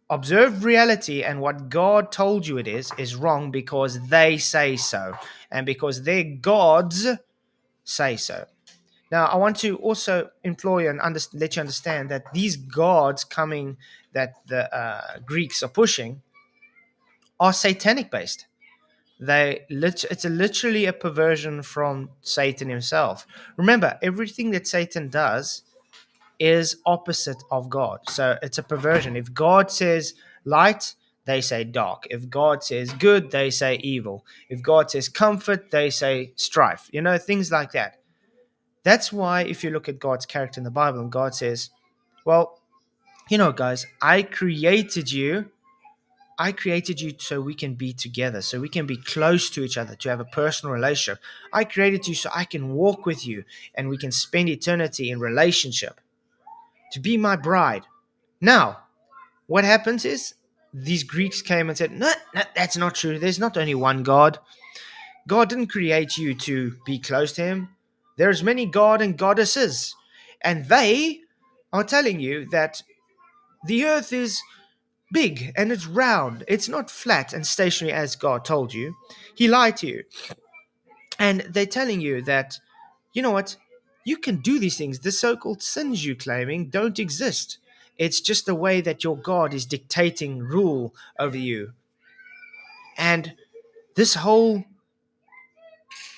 observe reality, and what God told you it is wrong because they say so, and because their gods say so. Now, I want to also employ and let you understand that these gods coming that the Greeks are pushing are satanic based. It's literally a perversion from Satan himself. Remember, everything that Satan does is opposite of God. So it's a perversion. If God says light, they say dark. If God says good, they say evil. If God says comfort, they say strife. Things like that. That's why if you look at God's character in the Bible, and God says, well, guys, I created you so we can be together, so we can be close to each other, to have a personal relationship. I created you so I can walk with you and we can spend eternity in relationship, to be my bride. Now, what happens is these Greeks came and said, no, that's not true. There's not only one God. God didn't create you to be close to him. There's many God and goddesses. And they are telling you that the earth is big and it's round. It's not flat and stationary as God told you. He lied to you. And they're telling you that, you know what? You can do these things. The so-called sins you're claiming don't exist. It's just the way that your God is dictating rule over you. And this whole,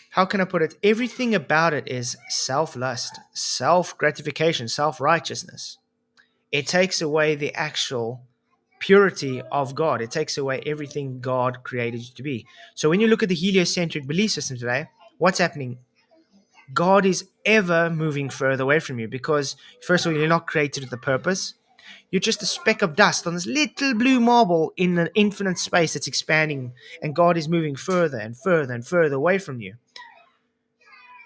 how can I put it? Everything about it is self-lust, self-gratification, self-righteousness. It takes away the actual purity of God. It takes away everything God created you to be. So when you look at the heliocentric belief system today, what's happening? God is ever moving further away from you because, first of all, you're not created with a purpose. You're just a speck of dust on this little blue marble in an infinite space that's expanding, and God is moving further and further and further away from you.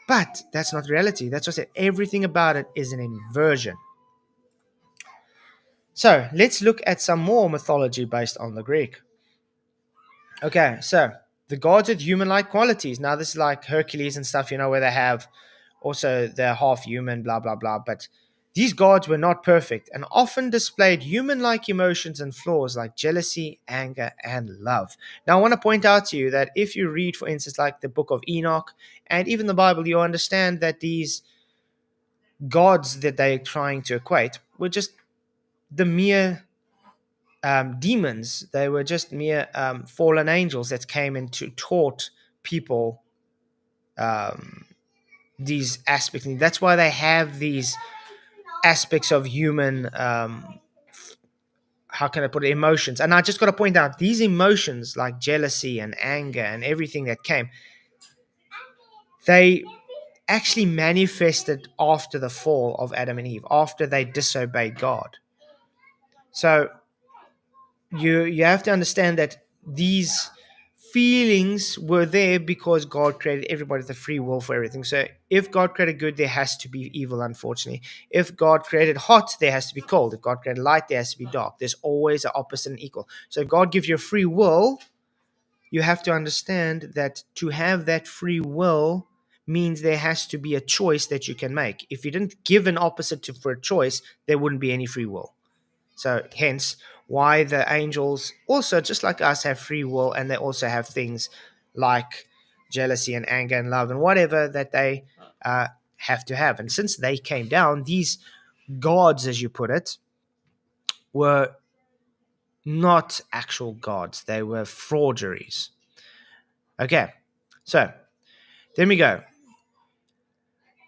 But that's not reality. That's what I said. Everything about it is an inversion. So let's look at some more mythology based on the Greek. Okay, so the gods with human-like qualities. Now, this is like Hercules and stuff, where they have also they're half human, blah, blah, blah. But these gods were not perfect and often displayed human-like emotions and flaws like jealousy, anger, and love. Now, I want to point out to you that if you read, for instance, like the book of Enoch and even the Bible, you understand that these gods that they're trying to equate were just the mere demons. They were just mere fallen angels that came and taught people um, these aspects. And that's why they have these aspects of human. How can I put it? Emotions. And I just got to point out these emotions, like jealousy and anger and everything that came, they actually manifested after the fall of Adam and Eve, after they disobeyed God. So you have to understand that these feelings were there because God created everybody with a free will for everything. So if God created good, there has to be evil, unfortunately. If God created hot, there has to be cold. If God created light, there has to be dark. There's always an opposite and equal. So if God gives you a free will, you have to understand that to have that free will means there has to be a choice that you can make. If you didn't give an opposite for a choice, there wouldn't be any free will. So hence why the angels also, just like us, have free will, and they also have things like jealousy and anger and love and whatever that they have to have. And since they came down, these gods, as you put it, were not actual gods. They were frauderies. Okay, so then we go.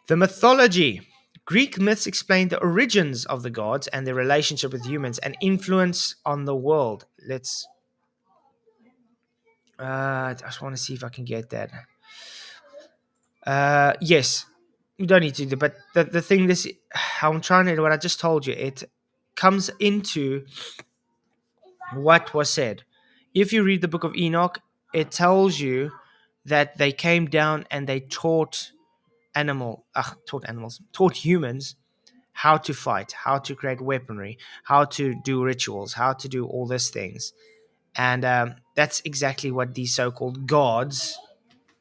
The mythology. Greek myths explain the origins of the gods and their relationship with humans and influence on the world. I just want to see if I can get that. Yes, you don't need to do, but the thing this, I'm trying to, what I just told you, it comes into what was said. If you read the book of Enoch, it tells you that they came down and they taught humans how to fight, how to create weaponry, how to do rituals, how to do all these things. And that's exactly what these so-called gods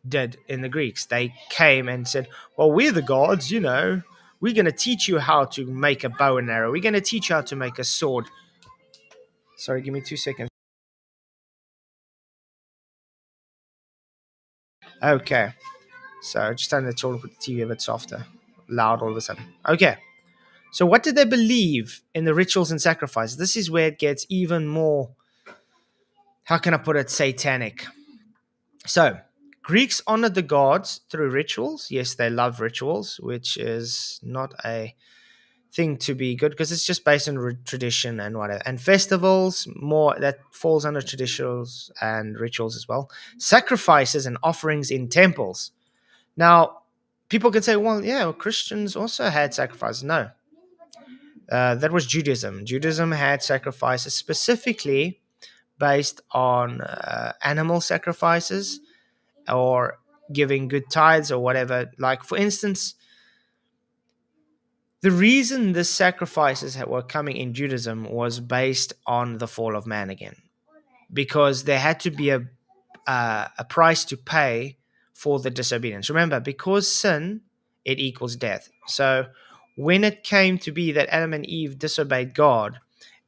did in the Greeks. They came and said, well, we're the gods, we're going to teach you how to make a bow and arrow. We're going to teach you how to make a sword. Sorry, give me 2 seconds. Okay. So just turn the children, put the TV a bit softer, loud all of a sudden. Okay. So what did they believe in the rituals and sacrifices? This is where it gets even more, how can I put it, satanic. So Greeks honored the gods through rituals. Yes, they love rituals, which is not a thing to be good because it's just based on tradition and whatever. And festivals, more that falls under traditions and rituals as well. Sacrifices and offerings in temples. Now, people could say, well, yeah, well, Christians also had sacrifices. No, that was Judaism. Judaism had sacrifices specifically based on animal sacrifices or giving good tithes or whatever. Like, for instance, the reason the sacrifices were coming in Judaism was based on the fall of man again, because there had to be a price to pay for the disobedience. Remember, because sin, it equals death. So when it came to be that Adam and Eve disobeyed God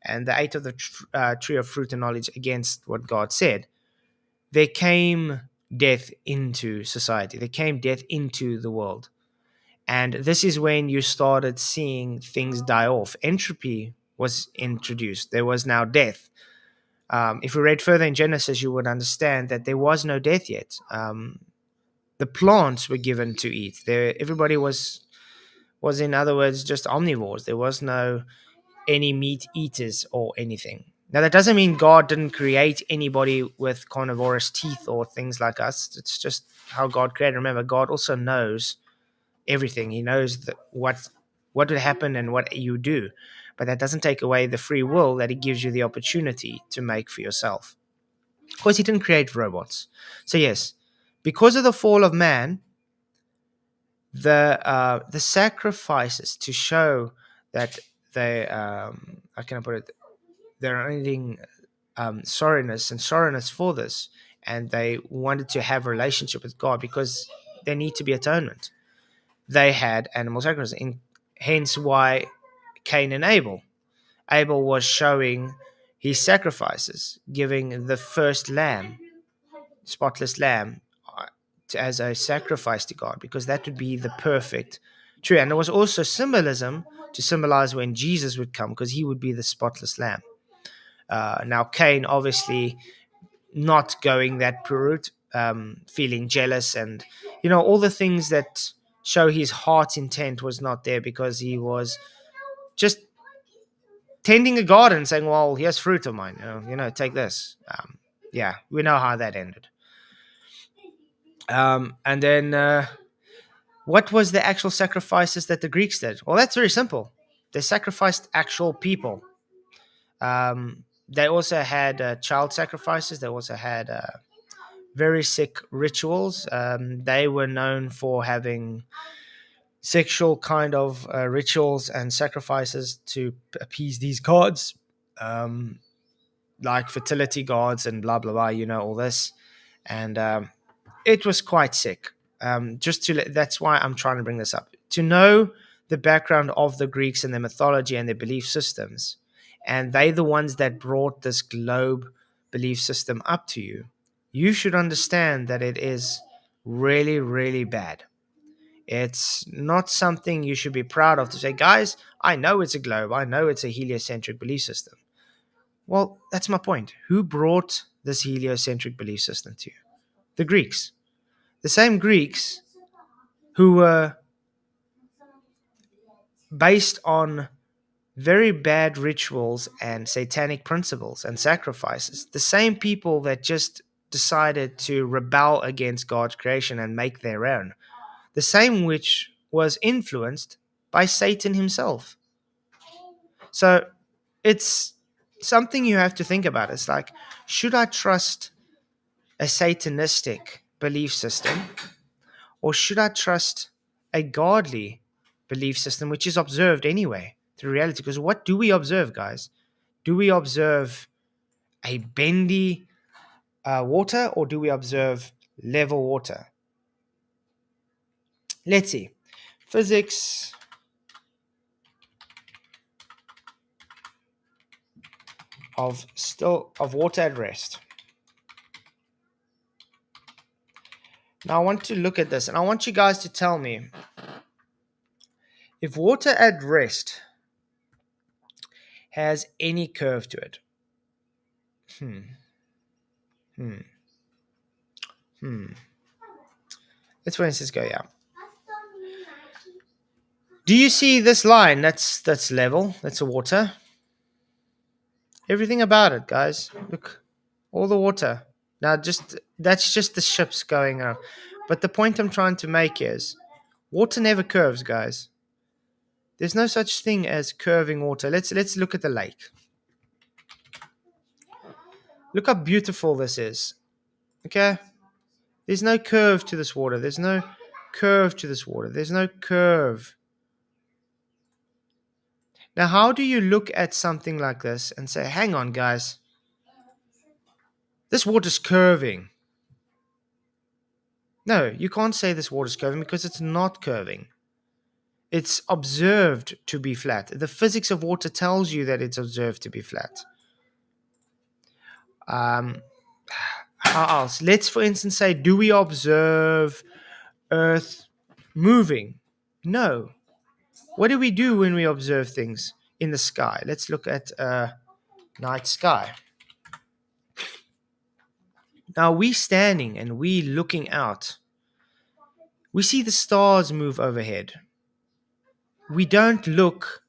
and they ate of the tree of fruit and knowledge against what God said, there came death into society. There came death into the world. And this is when you started seeing things die off. Entropy was introduced. There was now death. If we read further in Genesis, you would understand that there was no death yet. The plants were given to eat. Everybody was, in other words, just omnivores. There was no any meat eaters or anything. Now, that doesn't mean God didn't create anybody with carnivorous teeth or things like us. It's just how God created. Remember, God also knows everything. He knows what would happen and what you do. But that doesn't take away the free will that he gives you the opportunity to make for yourself. Of course, he didn't create robots. So yes, because of the fall of man, the sacrifices to show that they, how can I put it, they're needing sorrowness for this, and they wanted to have a relationship with God because there need to be atonement. They had animal sacrifices, hence why Cain and Abel. Abel was showing his sacrifices, giving the first lamb, spotless lamb, as a sacrifice to God, because that would be the perfect True, and there was also symbolism to symbolize when Jesus would come, because he would be the spotless lamb. Now, Cain obviously not going that route, feeling jealous, and all the things that show his heart intent was not there, because he was just tending a garden, saying, "Well, here's fruit of mine. Take this." Yeah, we know how that ended. And then, what was the actual sacrifices that the Greeks did? Well, that's very simple. They sacrificed actual people. They also had child sacrifices. They also had very sick rituals. They were known for having sexual kind of rituals and sacrifices to appease these gods, um, like fertility gods and blah blah blah. All this, and it was quite sick. That's why I'm trying to bring this up, to know the background of the Greeks and their mythology and their belief systems, and they the ones that brought this globe belief system up to you. You should understand that it is really, really bad. It's not something you should be proud of, to say, guys, I know it's a globe, I know it's a heliocentric belief system. Well, that's my point. Who brought this heliocentric belief system to you? The Greeks. The same Greeks who were based on very bad rituals and satanic principles and sacrifices. The same people that just decided to rebel against God's creation and make their own. The same which was influenced by Satan himself. So it's something you have to think about. It's like, should I trust a satanistic belief system, or should I trust a godly belief system which is observed anyway through reality? Because what do we observe, guys? Do we observe a bendy water, or do we observe level water? Let's see. Physics of water at rest. Now I want to look at this, and I want you guys to tell me if water at rest has any curve to it. Hmm. Hmm. Hmm. Let's, for instance, go, yeah. Do you see this line? That's level. That's the water. Everything about it, guys. Look, all the water. Now, that's just the ships going up. But the point I'm trying to make is, water never curves, guys. There's no such thing as curving water. Let's look at the lake. Look how beautiful this is. Okay? There's no curve to this water. There's no curve to this water. There's no curve. Now, how do you look at something like this and say, hang on, guys, this water's curving? No, you can't say this water's curving, because it's not curving. It's observed to be flat. The physics of water tells you that it's observed to be flat. How else? Let's, for instance, say, do we observe Earth moving? No. What do we do when we observe things in the sky? Let's look at night sky. Now, we standing and we looking out, we see the stars move overhead. We don't look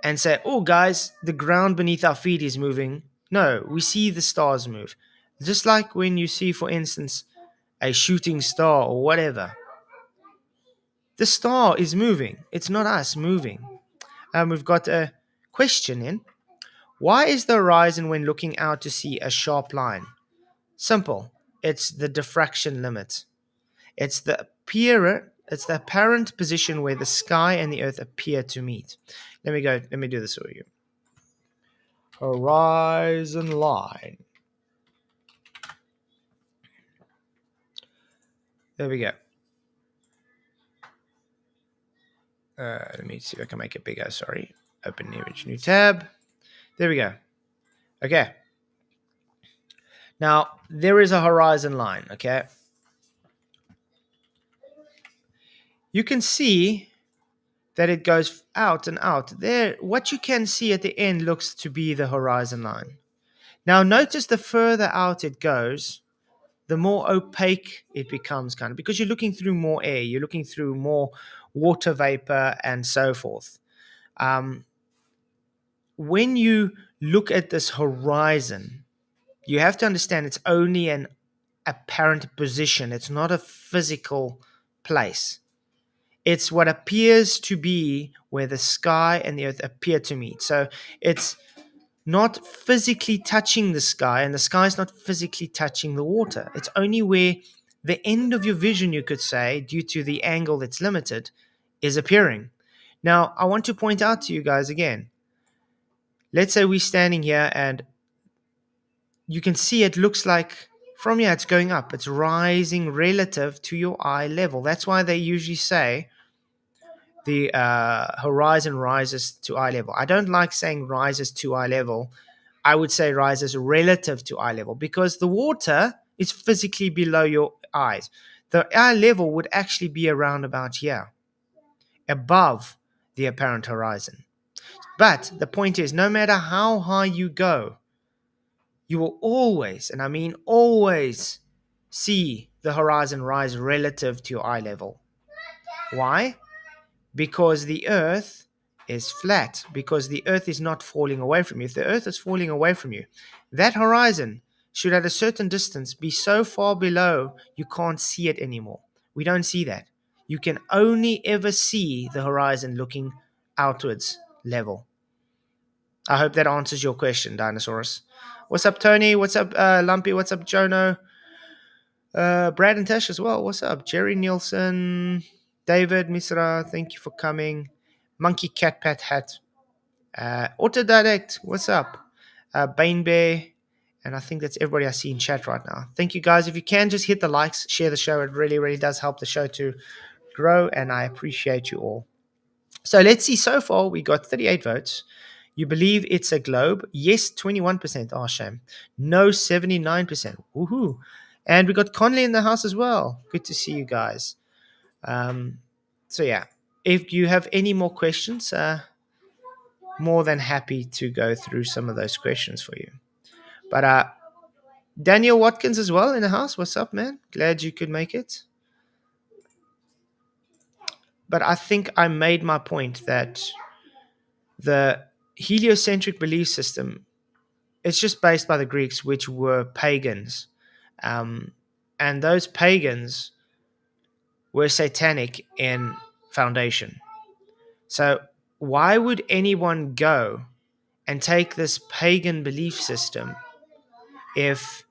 and say, oh, guys, the ground beneath our feet is moving. No, we see the stars move. Just like when you see, for instance, a shooting star or whatever. The star is moving. It's not us moving. We've got a question in. Why is the horizon, when looking out, to see a sharp line? Simple. It's the diffraction limit. It's the apparent position where the sky and the earth appear to meet. Let me do this for you. Horizon line. There we go. Let me see if I can make it bigger. Sorry. Open image, new tab. There we go. Okay. Now, there is a horizon line, okay? You can see that it goes out and out. There, what you can see at the end looks to be the horizon line. Now, notice the further out it goes, the more opaque it becomes, kind of, because you're looking through more air, you're looking through more water vapor and so forth. When you look at this horizon, you have to understand it's only an apparent position. It's not a physical place. It's what appears to be where the sky and the earth appear to meet. So it's not physically touching the sky, and the sky is not physically touching the water. It's only where the end of your vision, you could say, due to the angle that's limited, is appearing. Now, I want to point out to you guys again. Let's say we're standing here and you can see it looks like from here it's going up. It's rising relative to your eye level. That's why they usually say the horizon rises to eye level. I don't like saying rises to eye level. I would say rises relative to eye level, because the water is physically below your eyes. The eye level would actually be around about here, above the apparent horizon. But the point is, no matter how high you go, you will always, and I mean always, see the horizon rise relative to your eye level. Why? Because the earth is flat, because the earth is not falling away from you. If the earth is falling away from you, that horizon should at a certain distance be so far below you can't see it anymore. We don't see that. You can only ever see the horizon looking outwards level. I hope that answers your question, Dinosaurus. What's up, Tony? What's up, Lumpy? What's up, Jono? Brad and Tash as well. What's up? Jerry Nielsen, David Misra, thank you for coming. Monkey Cat Pat Hat. Autodidact, what's up? Bane Bear. And I think that's everybody I see in chat right now. Thank you, guys. If you can, just hit the likes, share the show. It really, really does help the show to grow, and I appreciate you all. So let's see. So far, we got 38 votes. You believe it's a globe? Yes, 21%. Oh, shame. No, 79%. Woohoo. And we got Conley in the house as well. Good to see you guys. So, yeah. If you have any more questions, more than happy to go through some of those questions for you. But Daniel Watkins as well in the house. What's up, man? Glad you could make it. But I think I made my point that the heliocentric belief system, it's just based by the Greeks, which were pagans. And those pagans were satanic in foundation. So why would anyone go and take this pagan belief system if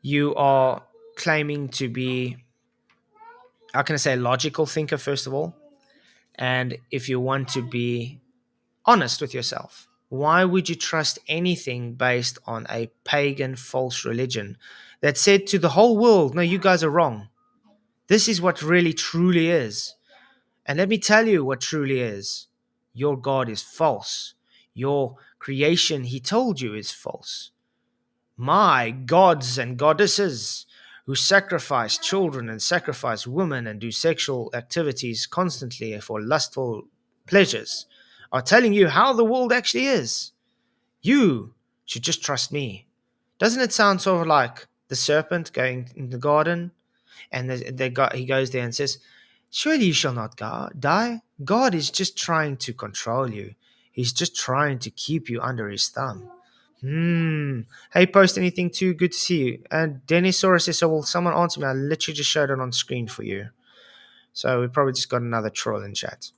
you are claiming to be, how can I say, a logical thinker, first of all, and if you want to be honest with yourself? Why would you trust anything based on a pagan false religion that said to the whole world, no, you guys are wrong. This is what really truly is. And let me tell you what truly is. Your God is false. Your creation, he told you, is false. My gods and goddesses who sacrifice children and sacrifice women and do sexual activities constantly for lustful pleasures are telling you how the world actually is. You should just trust me. Doesn't it sound sort of like the serpent going in the garden? And he goes there and says, surely you shall not die. God is just trying to control you. He's just trying to keep you under his thumb. Hey, post anything too. Good to see you. And Denisaurus says, so will someone answer me? I literally just showed it on screen for you. So we probably just got another troll in chat.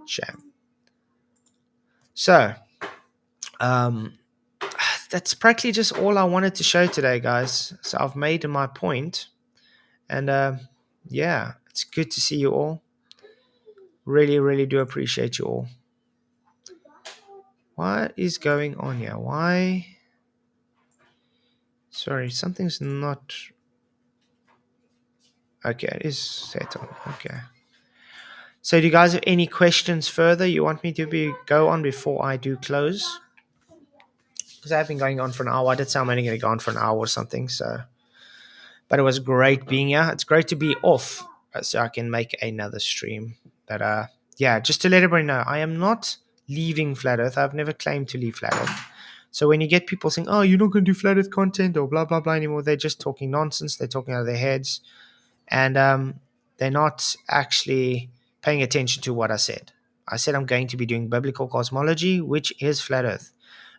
Shame. So, that's practically just all I wanted to show today, guys. So I've made my point. And yeah, it's good to see you all. Really, really do appreciate you all. What is going on here? Why? Sorry, something's not... Okay, it is set on. Okay. So do you guys have any questions further you want me to go on before I do close? Because I've been going on for an hour. I did say I'm only going to go on for an hour or something. But it was great being here. It's great to be off so I can make another stream. But yeah, just to let everybody know, I am not leaving Flat Earth. I've never claimed to leave Flat Earth. So when you get people saying, "Oh, you're not going to do Flat Earth content or blah blah blah anymore," they're just talking nonsense. They're talking out of their heads, and they're not actually paying attention to what I said. I said I'm going to be doing biblical cosmology, which is Flat Earth.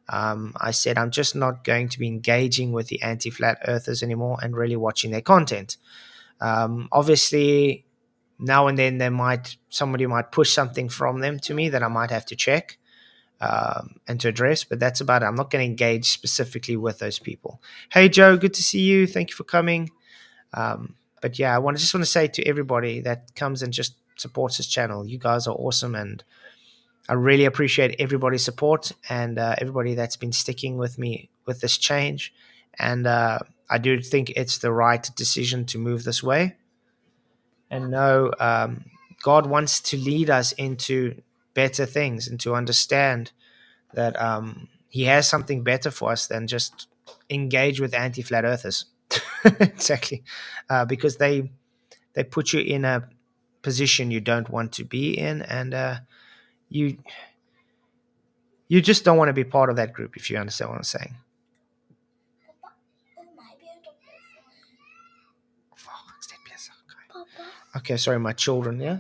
I said I'm just not going to be engaging with the anti-flat earthers anymore and really watching their content. Obviously, now and then somebody might push something from them to me that I might have to check and to address, but that's about it. I'm not going to engage specifically with those people. Hey Joe, good to see you. Thank you for coming. But yeah, just want to say to everybody that comes and just supports this channel, you guys are awesome, and I really appreciate everybody's support and everybody that's been sticking with me with this change. And I do think it's the right decision to move this way. And know God wants to lead us into better things and to understand that He has something better for us than just engage with anti-flat earthers. Exactly, because they put you in a position you don't want to be in, and you you just don't want to be part of that group, if you understand what I'm saying. Okay, sorry, my children, yeah?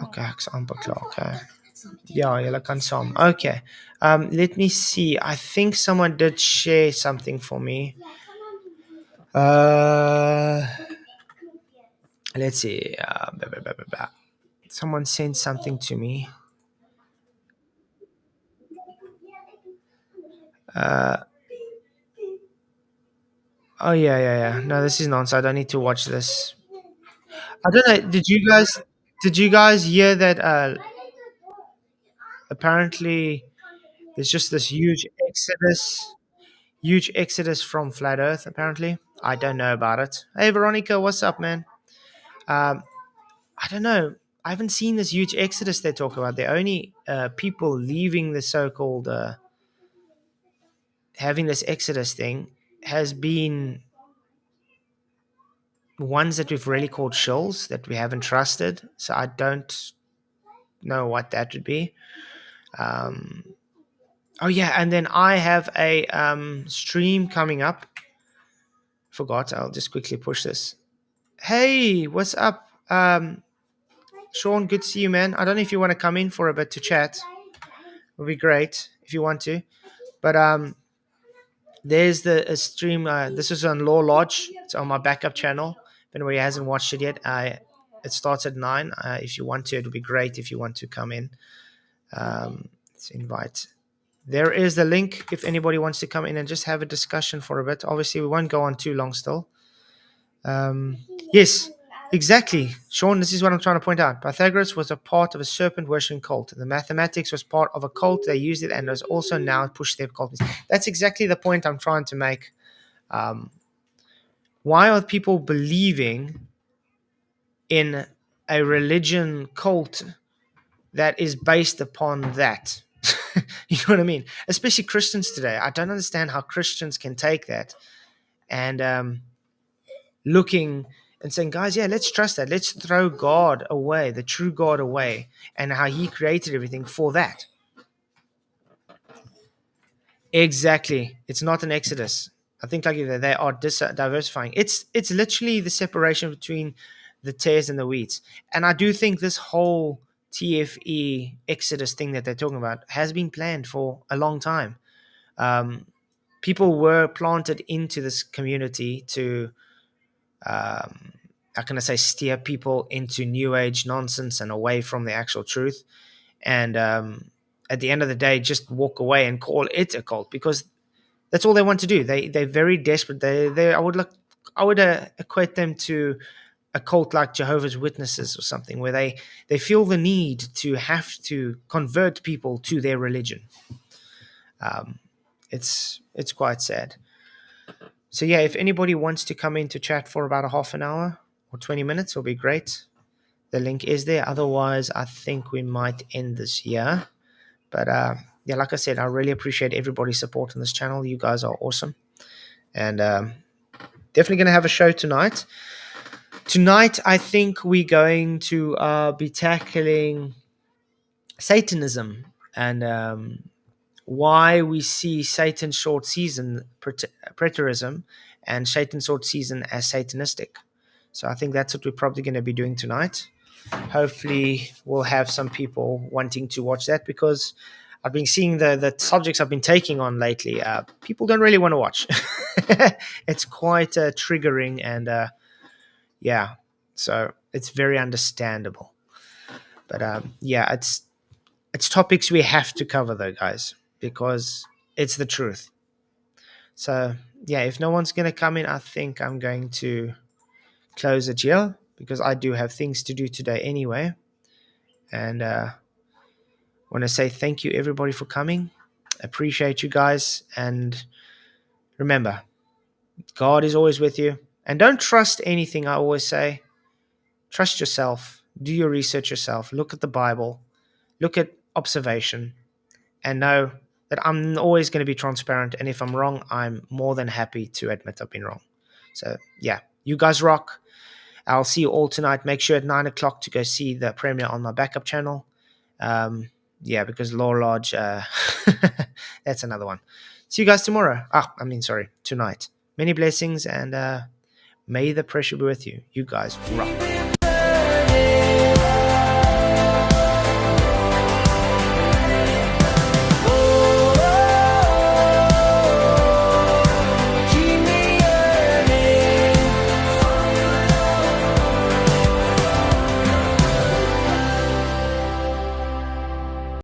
Okay, ek is amper klaar, okay. Ja, julle kan saam. Okay. Let me see. I think someone did share something for me. Let's see. Someone sent something to me. Oh yeah. No, this is nonsense. I don't need to watch this. I don't know. Did you guys hear that apparently there's just this huge exodus from flat earth apparently. I don't know about it. Hey Veronica, what's up, man? Um I don't know. I haven't seen this huge exodus they talk about. The only people leaving the so-called having this exodus thing has been ones that we've really called shills that we haven't trusted. So I don't know what that would be. Um, oh yeah, and then I have a stream coming up. Forgot. I'll just quickly push this. Hey, what's up, Sean? Good to see you, man. I don't know if you want to come in for a bit to chat. It would be great if you want to. But there's the a stream. This is on Law Lodge. It's on my backup channel. If anybody hasn't watched it yet, it starts at 9. If you want to, it would be great if you want to come in. Let's invite. There is the link if anybody wants to come in and just have a discussion for a bit. Obviously, we won't go on too long still. Yes, exactly. Sean, this is what I'm trying to point out. Pythagoras was a part of a serpent worshipping cult. The mathematics was part of a cult. They used it and has also now pushed their cult. That's exactly the point I'm trying to make. Why are people believing in a religion cult that is based upon that? You know what I mean? Especially Christians today. I don't understand how Christians can take that and looking and saying, guys, yeah, let's trust that. Let's throw God away, the true God away, and how He created everything for that. Exactly. It's not an exodus. I think like they are diversifying. It's literally the separation between the tares and the wheats. And I do think this whole TFE exodus thing that they're talking about has been planned for a long time. People were planted into this community to, how can I say, steer people into new age nonsense and away from the actual truth. And at the end of the day, just walk away and call it a cult because that's all they want to do. They're very desperate. I would equate them to a cult like Jehovah's Witnesses or something, where they feel the need to have to convert people to their religion. It's quite sad. So yeah, if anybody wants to come in to chat for about a half an hour or 20 minutes, it'll be great. The link is there. Otherwise, I think we might end this here. But yeah, like I said, I really appreciate everybody's support on this channel. You guys are awesome. And definitely going to have a show tonight. Tonight, I think we're going to be tackling Satanism and why we see Satan's short season preterism and Satan's short season as satanistic. So I think that's what we're probably going to be doing tonight. Hopefully we'll have some people wanting to watch that, because I've been seeing the subjects I've been taking on lately. People don't really want to watch. It's quite triggering, and yeah, so it's very understandable. But yeah, it's topics we have to cover though, guys, because it's the truth. So yeah, if no one's gonna come in, I think I'm going to close it here, because I do have things to do today anyway. And want to say thank you everybody for coming. Appreciate you guys, and remember, God is always with you. And don't trust anything. I always say, trust yourself. Do your research yourself. Look at the Bible. Look at observation, and know that I'm always going to be transparent. And if I'm wrong, I'm more than happy to admit I've been wrong. So yeah, you guys rock. I'll see you all tonight. Make sure at 9 o'clock to go see the premiere on my backup channel. Yeah, because Law Lodge, that's another one. See you guys tomorrow. Tonight. Many blessings, and may the pressure be with you. You guys rock.